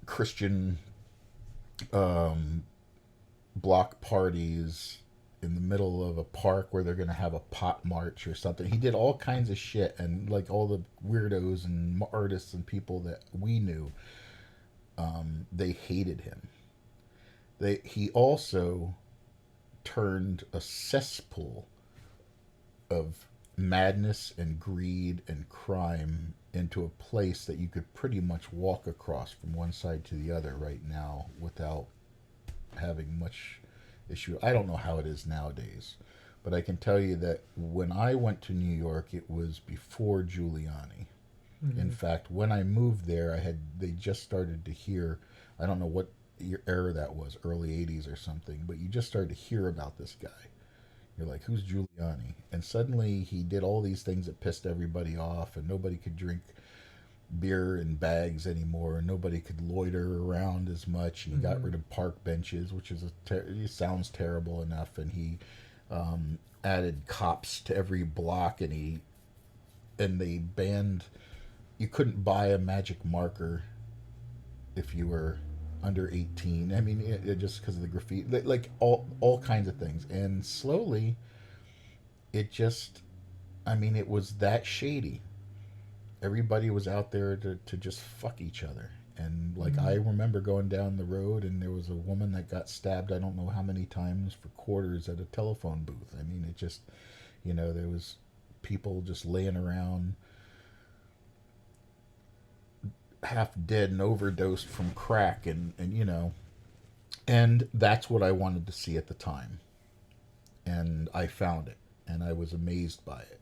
S10: Christian block parties in the middle of a park where they're going to have a pot march or something. He did all kinds of shit, and like all the weirdos and artists and people that we knew, they hated him. He also turned a cesspool of madness and greed and crime into a place that you could pretty much walk across from one side to the other right now without having much issue. I don't know how it is nowadays, but I can tell you that when I went to New York, it was before Giuliani. In fact, when I moved there, they just started to hear, I don't know what era that was, early 80s or something, but you just started to hear about this guy. You're like, who's Giuliani? And suddenly he did all these things that pissed everybody off, and nobody could drink beer in bags anymore, and nobody could loiter around as much, and he got rid of park benches, which is it sounds terrible enough, and he added cops to every block, and they banned, you couldn't buy a magic marker if you were under 18. I mean, it just because of the graffiti, like all kinds of things. And slowly, it was that shady. Everybody was out there to just fuck each other. And like, I remember going down the road, and there was a woman that got stabbed, I don't know how many times, for quarters at a telephone booth. I mean, it just, there was people just laying around half dead and overdosed from crack, and and that's what I wanted to see at the time, and I found it, and I was amazed by it.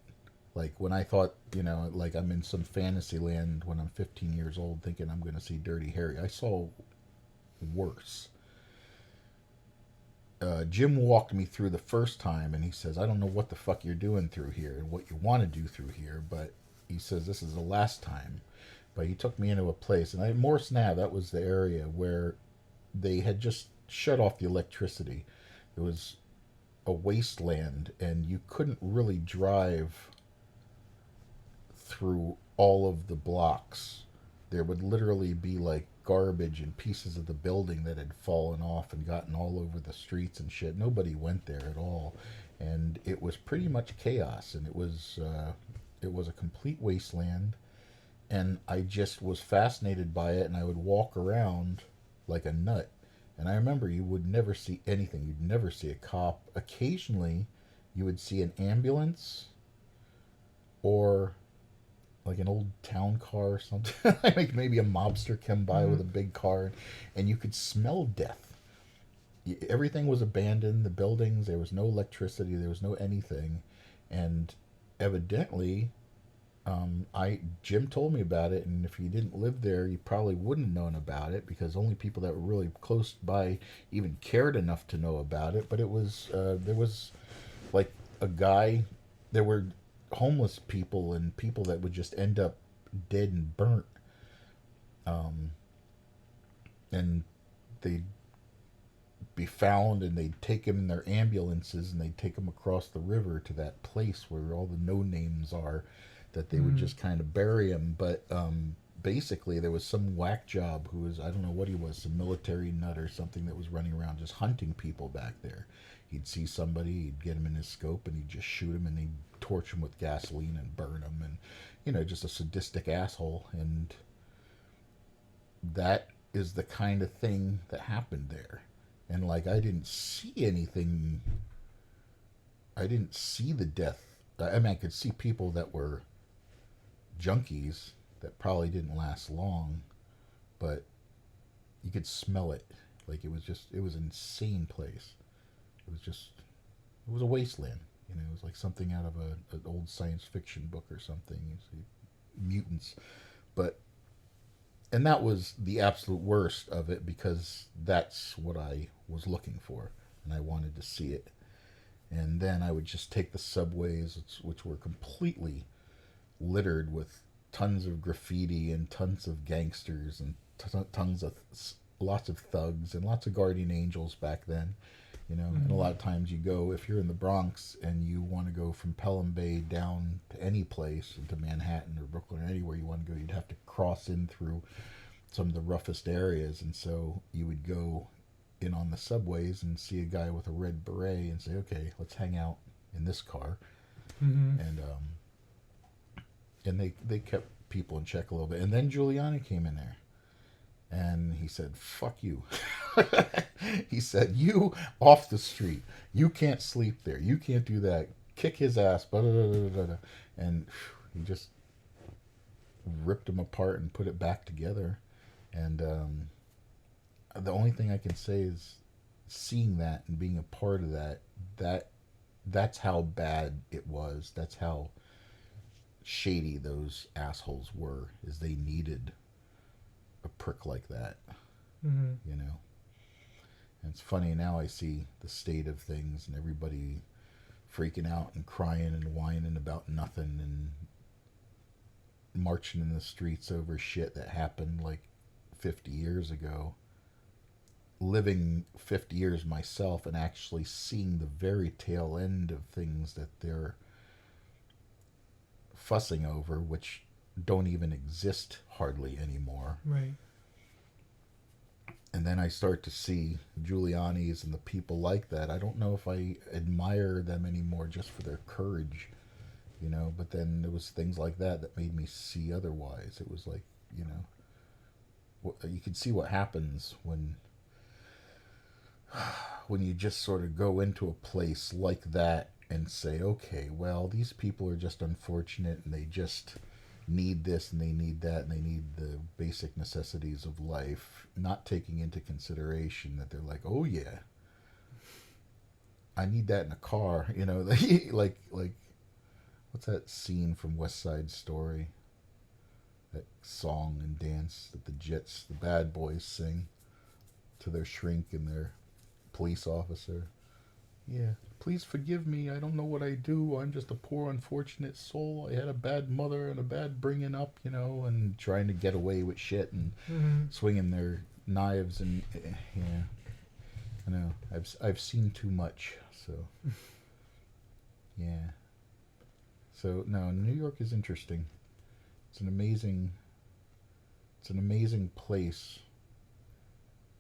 S10: Like, when I thought, like I'm in some fantasy land when I'm 15 years old thinking I'm going to see Dirty Harry, I saw worse. Jim walked me through the first time, and he says, I don't know what the fuck you're doing through here and what you want to do through here, but he says this is the last time. But he took me into a place, and Morse Nav, that was the area where they had just shut off the electricity. It was a wasteland, and you couldn't really drive through all of the blocks. There would literally be like garbage and pieces of the building that had fallen off and gotten all over the streets and shit. Nobody went there at all, and it was pretty much chaos, and it was a complete wasteland. And I just was fascinated by it, and I would walk around like a nut. And I remember you would never see anything. You'd never see a cop. Occasionally, you would see an ambulance or like an old town car or something. Like maybe a mobster came by with a big car, and you could smell death. Everything was abandoned. The buildings, there was no electricity. There was no anything. And evidently, Jim told me about it, and if you didn't live there, you probably wouldn't have known about it, because only people that were really close by even cared enough to know about it. But it was there was like a guy, there were homeless people and people that would just end up dead and burnt, and they'd be found, and they'd take them in their ambulances, and they'd take them across the river to that place where all the no names are, that they would just kind of bury him. But basically there was some whack job who was, I don't know what he was, some military nut or something, that was running around just hunting people back there. He'd see somebody, he'd get him in his scope, and he'd just shoot him, and he'd torch him with gasoline and burn him, and, you know, just a sadistic asshole. And that is the kind of thing that happened there. And like, I didn't see anything, I didn't see the death. I mean, I could see people that were junkies that probably didn't last long, but you could smell it. Like, it was an insane place. It was a wasteland. You know, it was like something out of an old science fiction book or something. You see mutants. And that was the absolute worst of it, because that's what I was looking for, and I wanted to see it. And then I would just take the subways, which were completely littered with tons of graffiti and tons of gangsters and tons of lots of thugs and lots of guardian angels back then, you know. And a lot of times you go, if you're in the Bronx and you want to go from Pelham Bay down to any place, into Manhattan or Brooklyn or anywhere you want to go, you'd have to cross in through some of the roughest areas. And so you would go in on the subways and see a guy with a red beret and say, okay, let's hang out in this car. And they kept people in check a little bit. And then Giuliani came in there, and he said, fuck you. He said, you off the street. You can't sleep there. You can't do that. Kick his ass. Blah, blah, blah, blah, blah. And he just ripped him apart and put it back together. And the only thing I can say is, seeing that and being a part of that's how bad it was. That's how shady those assholes were, is they needed a prick like that. You know. And it's funny, now I see the state of things, and everybody freaking out and crying and whining about nothing, and marching in the streets over shit that happened like 50 years ago. Living 50 years myself, and actually seeing the very tail end of things that they're fussing over, which don't even exist hardly anymore.
S5: Right.
S10: And then I start to see Giuliani's and the people like that. I don't know if I admire them anymore just for their courage, you know. But then there was things like that that made me see otherwise. It was like, you know, you can see what happens when you just sort of go into a place like that and say, okay, well, these people are just unfortunate, and they just need this and they need that, and they need the basic necessities of life, not taking into consideration that they're like, oh yeah, I need that in a car, you know. like what's that scene from West Side Story, that song and dance that the Bad Boys sing to their shrink in their police officer. Yeah, please forgive me. I don't know what I do. I'm just a poor, unfortunate soul. I had a bad mother and a bad bringing up, and trying to get away with shit and swinging their knives and yeah. I know. I've seen too much, so yeah. So no, New York is interesting. It's an amazing place.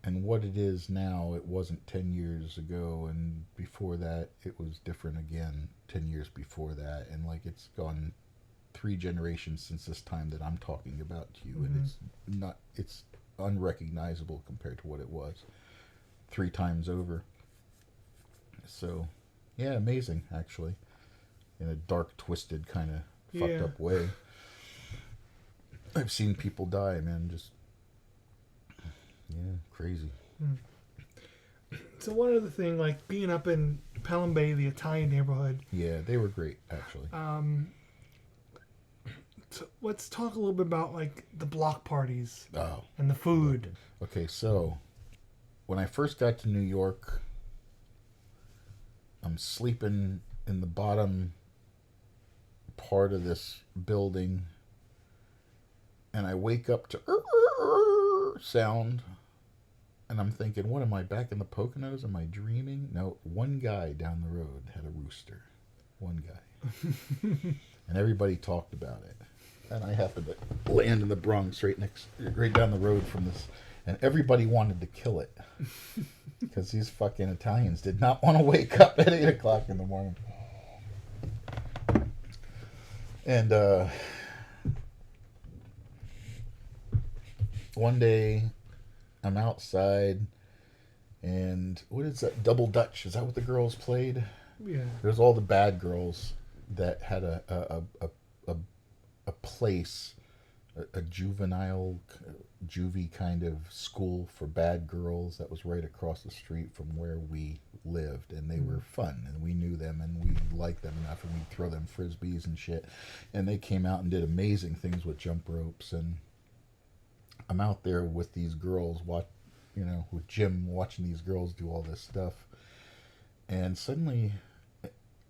S10: And what it is now, it wasn't 10 years ago, and before that, it was different again 10 years before that. And like it's gone 3 generations since this time that I'm talking about to you, and it's unrecognizable compared to what it was 3 times over. So, yeah, amazing, actually, in a dark, twisted, kind of fucked up way. I've seen people die, man, just... Yeah, crazy.
S5: So one other thing, like being up in Pelham Bay, the Italian neighborhood.
S10: Yeah, they were great, actually.
S5: So let's talk a little bit about like the block parties and the food.
S10: Okay, so when I first got to New York, I'm sleeping in the bottom part of this building, and I wake up to sound. And I'm thinking, what am I, back in the Poconos? Am I dreaming? No, one guy down the road had a rooster. One guy. And everybody talked about it. And I happened to land in the Bronx right down the road from this. And everybody wanted to kill it. Because these fucking Italians did not want to wake up at 8 o'clock in the morning. And one day... I'm outside, and what is that? Double Dutch. Is that what the girls played?
S5: Yeah.
S10: There's all the bad girls that had a place, a juvenile, juvie kind of school for bad girls that was right across the street from where we lived, and they were fun, and we knew them, and we liked them enough, and we'd throw them frisbees and shit, and they came out and did amazing things with jump ropes, and I'm out there with these girls, with Jim, watching these girls do all this stuff. And suddenly,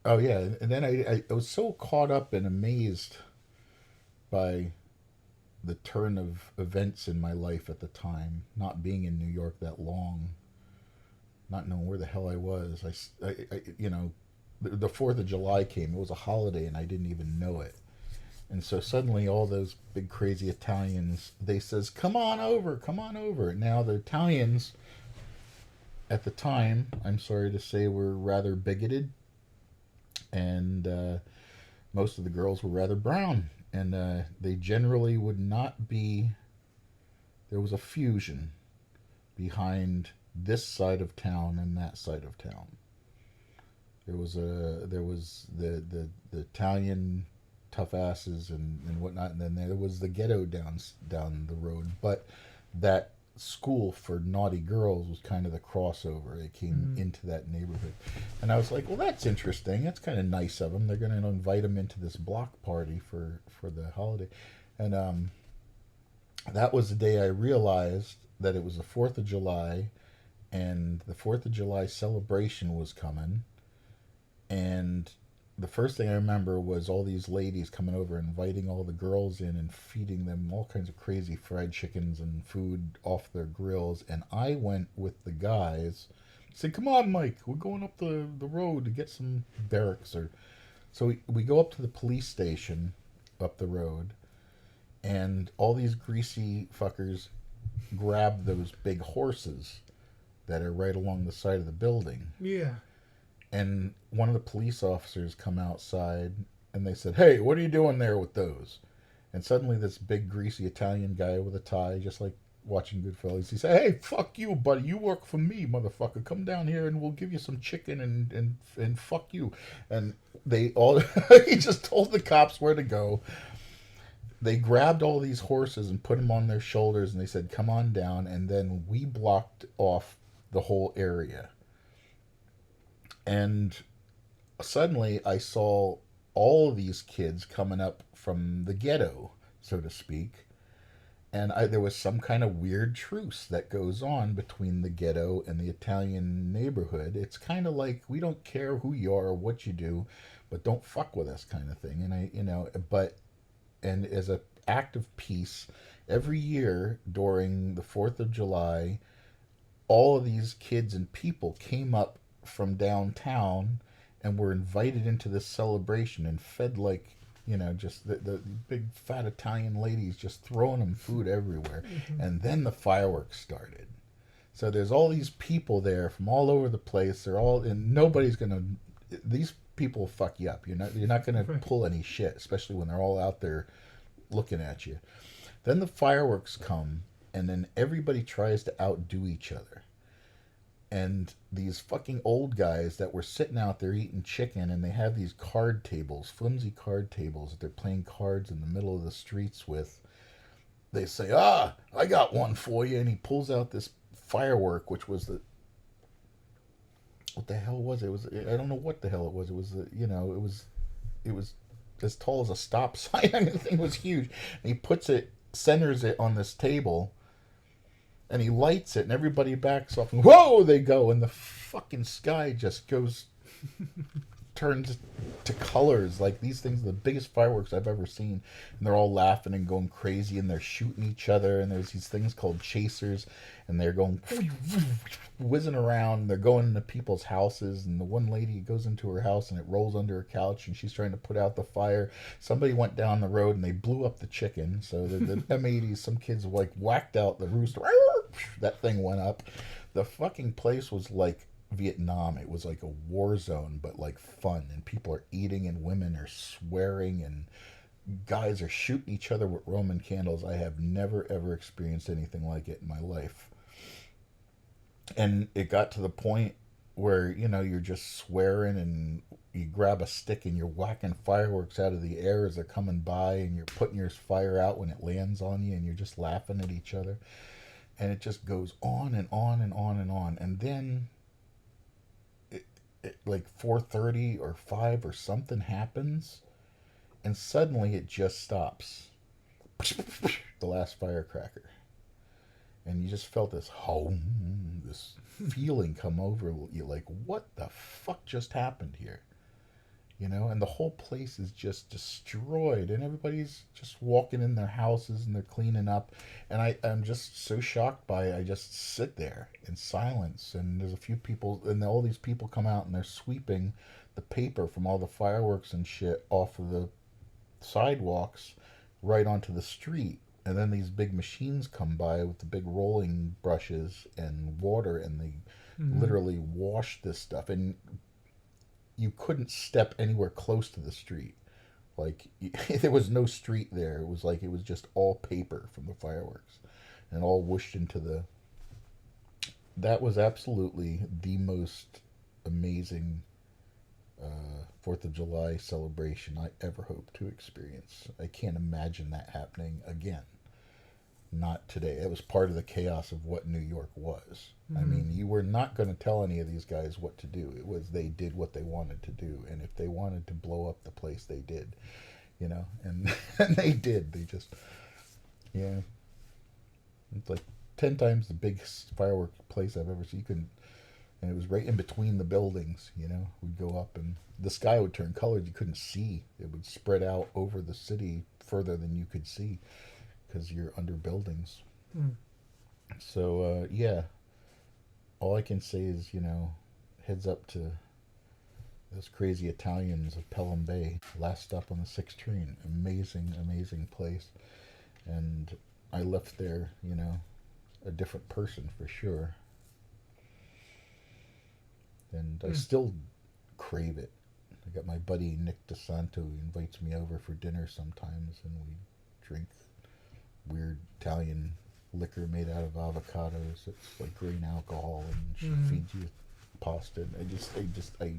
S10: and then I was so caught up and amazed by the turn of events in my life at the time, not being in New York that long, not knowing where the hell I was. The 4th of July came. It was a holiday, and I didn't even know it. And so suddenly all those big crazy Italians, they says, come on over. Now the Italians at the time, I'm sorry to say, were rather bigoted. And most of the girls were rather brown. And they generally would not be, there was a fusion behind this side of town and that side of town. There was the Italian tough asses and whatnot, and then there was the ghetto down the road. But that school for naughty girls was kind of the crossover. They came into that neighborhood, and I was like, well, that's interesting. That's kind of nice of them. They're going to invite them into this block party for the holiday. And that was the day I realized that it was the 4th of July, and the 4th of July celebration was coming. And the first thing I remember was all these ladies coming over, inviting all the girls in and feeding them all kinds of crazy fried chickens and food off their grills. And I went with the guys, said, come on, Mike, we're going up the road to get some barracks. So we go up to the police station up the road, and all these greasy fuckers grab those big horses that are right along the side of the building.
S5: Yeah.
S10: And one of the police officers come outside, and they said, hey, what are you doing there with those? And suddenly this big greasy Italian guy with a tie, just like watching Goodfellas, he said, hey, fuck you, buddy. You work for me, motherfucker. Come down here and we'll give you some chicken and fuck you. And they all, he just told the cops where to go. They grabbed all these horses and put them on their shoulders, and they said, come on down. And then we blocked off the whole area. And suddenly I saw all of these kids coming up from the ghetto, so to speak. And there was some kind of weird truce that goes on between the ghetto and the Italian neighborhood. It's kind of like, we don't care who you are or what you do, but don't fuck with us kind of thing. And as an act of peace, every year during the 4th of July, all of these kids and people came up from downtown and were invited into this celebration and fed like, just the big fat Italian ladies just throwing them food everywhere. Mm-hmm. And then the fireworks started. So there's all these people there from all over the place. And nobody's these people fuck you up. You're not going to pull any shit, especially when they're all out there looking at you. Then the fireworks come, and then everybody tries to outdo each other. And these fucking old guys that were sitting out there eating chicken, and they have these card tables, flimsy card tables that they're playing cards in the middle of the streets with. They say, I got one for you. And he pulls out this firework, which was what the hell was it? I don't know what the hell it was. It was, it was as tall as a stop sign. I mean, the thing was huge. And he centers it on this table, and he lights it, and everybody backs off, and whoa, they go, and the fucking sky just turns to colors. Like, these things are the biggest fireworks I've ever seen, and they're all laughing and going crazy, and they're shooting each other, and there's these things called chasers, and they're going whizzing around, and they're going into people's houses, and the one lady goes into her house, and it rolls under her couch, and she's trying to put out the fire. Somebody went down the road, and they blew up the chicken, so the M80s, some kids like whacked out the rooster, that thing went up. The fucking place was like Vietnam. It was like a war zone, but like fun, and people are eating, and women are swearing, and guys are shooting each other with Roman candles. I have never ever experienced anything like it in my life. And it got to the point where, you're just swearing, and you grab a stick and you're whacking fireworks out of the air as they're coming by, and you're putting your fire out when it lands on you, and you're just laughing at each other. And it just goes on and on and on and on. And then like 4:30 or 5 or something happens, and suddenly it just stops. The last firecracker. And you just felt this this feeling come over you, like, what the fuck just happened here? And the whole place is just destroyed, and everybody's just walking in their houses, and they're cleaning up, and I'm just so shocked by it. I just sit there in silence, and there's a few people, and all these people come out, and they're sweeping the paper from all the fireworks and shit off of the sidewalks right onto the street. And then these big machines come by with the big rolling brushes and water, and they literally wash this stuff. And you couldn't step anywhere close to the street. Like, there was no street there. It was like, it was just all paper from the fireworks, and all whooshed into that was absolutely the most amazing 4th of July celebration I ever hope to experience. I can't imagine that happening again. Not today. It was part of the chaos of what New York was. I mean, you were not going to tell any of these guys what to do. It was, they did what they wanted to do. And if they wanted to blow up the place, they did. And they did. They just, it's like 10 times the biggest firework place I've ever seen. And it was right in between the buildings, We'd go up, and the sky would turn colored. You couldn't see. It would spread out over the city further than you could see, because you're under buildings. So, all I can say is, heads up to those crazy Italians of Pelham Bay. Last stop on the 6th train. Amazing, amazing place. And I left there, a different person for sure. And I still crave it. I got my buddy Nick DeSanto, who invites me over for dinner sometimes, and we drink weird Italian liquor made out of avocados. It's like grain alcohol, and she feeds you pasta. I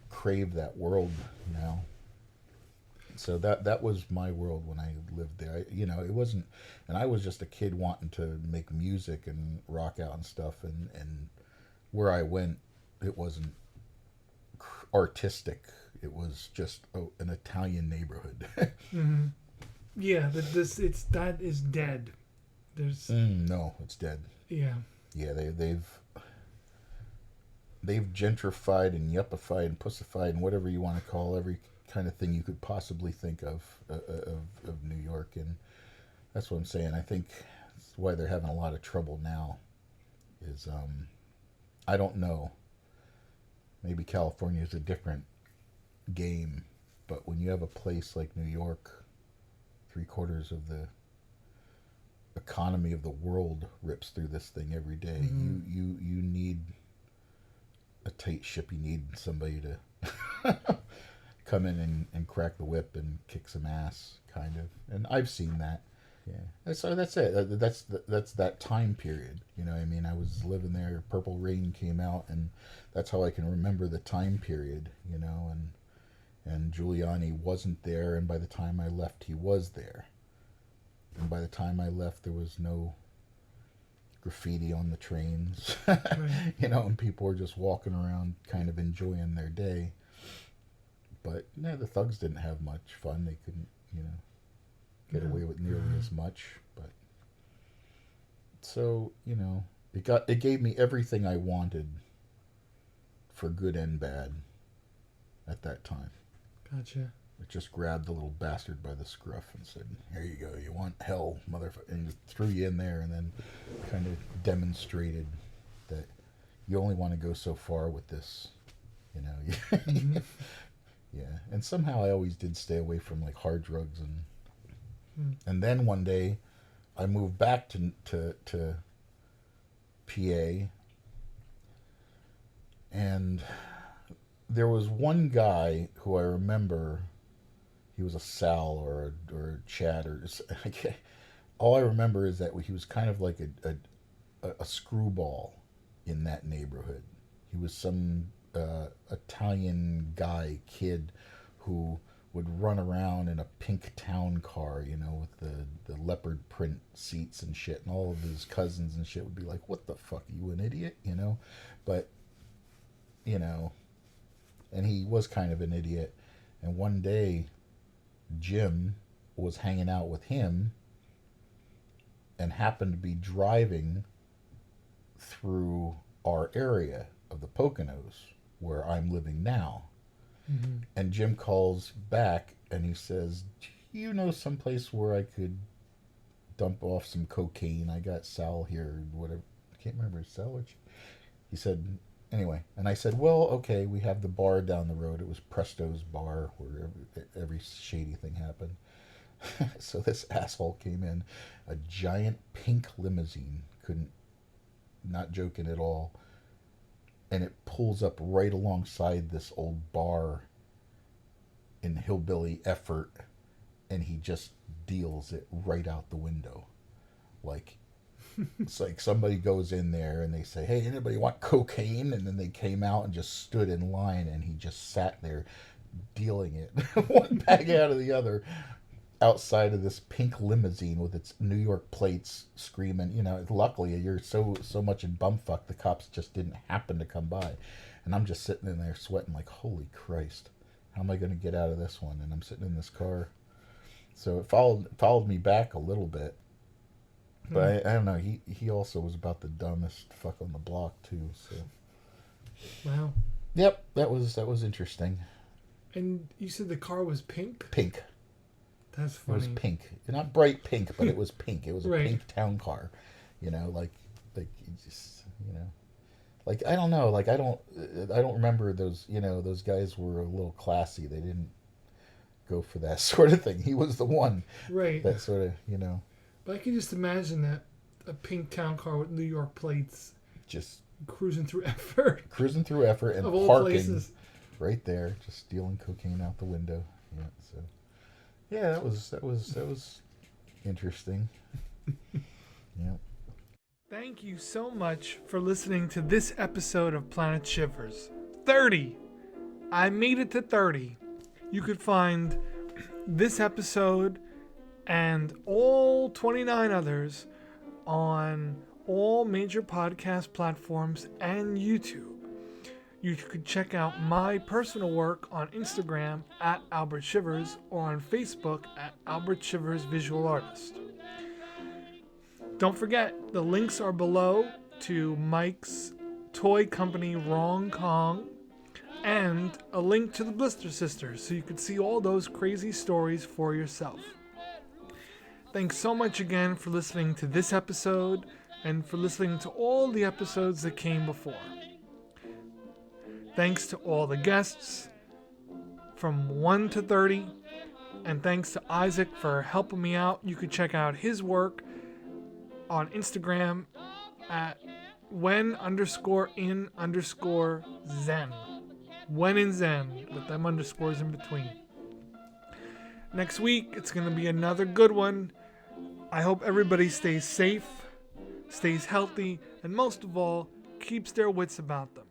S10: crave that world now. So that was my world when I lived there. It wasn't, and I was just a kid wanting to make music and rock out and stuff, and where I went, it wasn't artistic. It was just an Italian neighborhood.
S5: Yeah, that is dead. There's
S10: no, it's dead.
S5: yeah.
S10: Yeah, they've gentrified and yuppified and pussified and whatever you want to call every kind of thing you could possibly think of New York, and that's what I'm saying. I think that's why they're having a lot of trouble now. Is I don't know. Maybe California is a different game, but when you have a place like New York, 3/4 of the economy of the world rips through this thing every day. You need a tight ship. You need somebody to come in and crack the whip and kick some ass, kind of. And I've seen that. Yeah. So that's it. That's that time period. You know what I mean? I was living there. Purple Rain came out, and that's how I can remember the time period. You know, and Giuliani wasn't there, and by the time I left, he was there. And by the time I left, there was no graffiti on the trains, right. You know, and people were just walking around kind of enjoying their day. But, the thugs didn't have much fun. They couldn't, get away with nearly as much. But, so, it gave me everything I wanted for good and bad at that time.
S5: Gotcha.
S10: It just grabbed the little bastard by the scruff and said, "Here you go. You want hell, motherfucker," and just threw you in there, and then kind of demonstrated that you only want to go so far with this, Mm-hmm. Yeah. And somehow I always did stay away from like hard drugs, and then one day I moved back to PA, and there was one guy who I remember. He was a Sal or a Chad or all I remember is that he was kind of like a screwball in that neighborhood. He was some Italian kid who would run around in a pink town car, with the leopard print seats and shit, and all of his cousins and shit would be like, "What the fuck, are you an idiot?" But and he was kind of an idiot. And one day Jim was hanging out with him and happened to be driving through our area of the Poconos where I'm living now. Mm-hmm. And Jim calls back and he says, "Do you know someplace where I could dump off some cocaine? I got Sal here," whatever. I can't remember Sal. He said, anyway, and I said, "Well, okay, we have the bar down the road." It was Presto's bar where every shady thing happened. So this asshole came in, a giant pink limousine, not joking at all, and it pulls up right alongside this old bar in Hillbilly Effort, and he just deals it right out the window. Like, it's like somebody goes in there and they say, "Hey, anybody want cocaine?" And then they came out and just stood in line, and he just sat there dealing it one bag out of the other outside of this pink limousine with its New York plates, screaming. Luckily you're so much in bumfuck, the cops just didn't happen to come by, and I'm just sitting in there sweating like, holy Christ, how am I going to get out of this one? And I'm sitting in this car. So it followed me back a little bit. But I don't know. He also was about the dumbest fuck on the block too. So.
S5: Wow.
S10: Yep, that was interesting.
S5: And you said the car was pink?
S10: Pink.
S5: That's funny.
S10: It was pink. Not bright pink, but it was pink. It was a
S5: right.
S10: Pink town car. Like you just like I don't know. Like I don't remember those. Those guys were a little classy. They didn't go for that sort of thing. He was the one.
S5: Right.
S10: That sort of
S5: But I can just imagine that a pink town car with New York plates,
S10: just
S5: cruising through Effort,
S10: and
S5: of all
S10: parking
S5: places.
S10: Right there, just stealing cocaine out the window. Yeah, so yeah, that was interesting. Yeah.
S5: Thank you so much for listening to this episode of Planet Shivers. 30. I made it to 30. You could find this episode and all 29 others on all major podcast platforms and YouTube. You could check out my personal work on Instagram at Albert Shivers or on Facebook at Albert Shivers Visual Artist. Don't forget, the links are below to Mike's toy company, Wrong Kong, and a link to the Blister Sisters, so you can see all those crazy stories for yourself. Thanks so much again for listening to this episode, and for listening to all the episodes that came before. Thanks to all the guests from 1 to 30, and thanks to Isaac for helping me out. You can check out his work on Instagram at when_in_zen. When in Zen, with them underscores in between. Next week, it's going to be another good one. I hope everybody stays safe, stays healthy, and most of all, keeps their wits about them.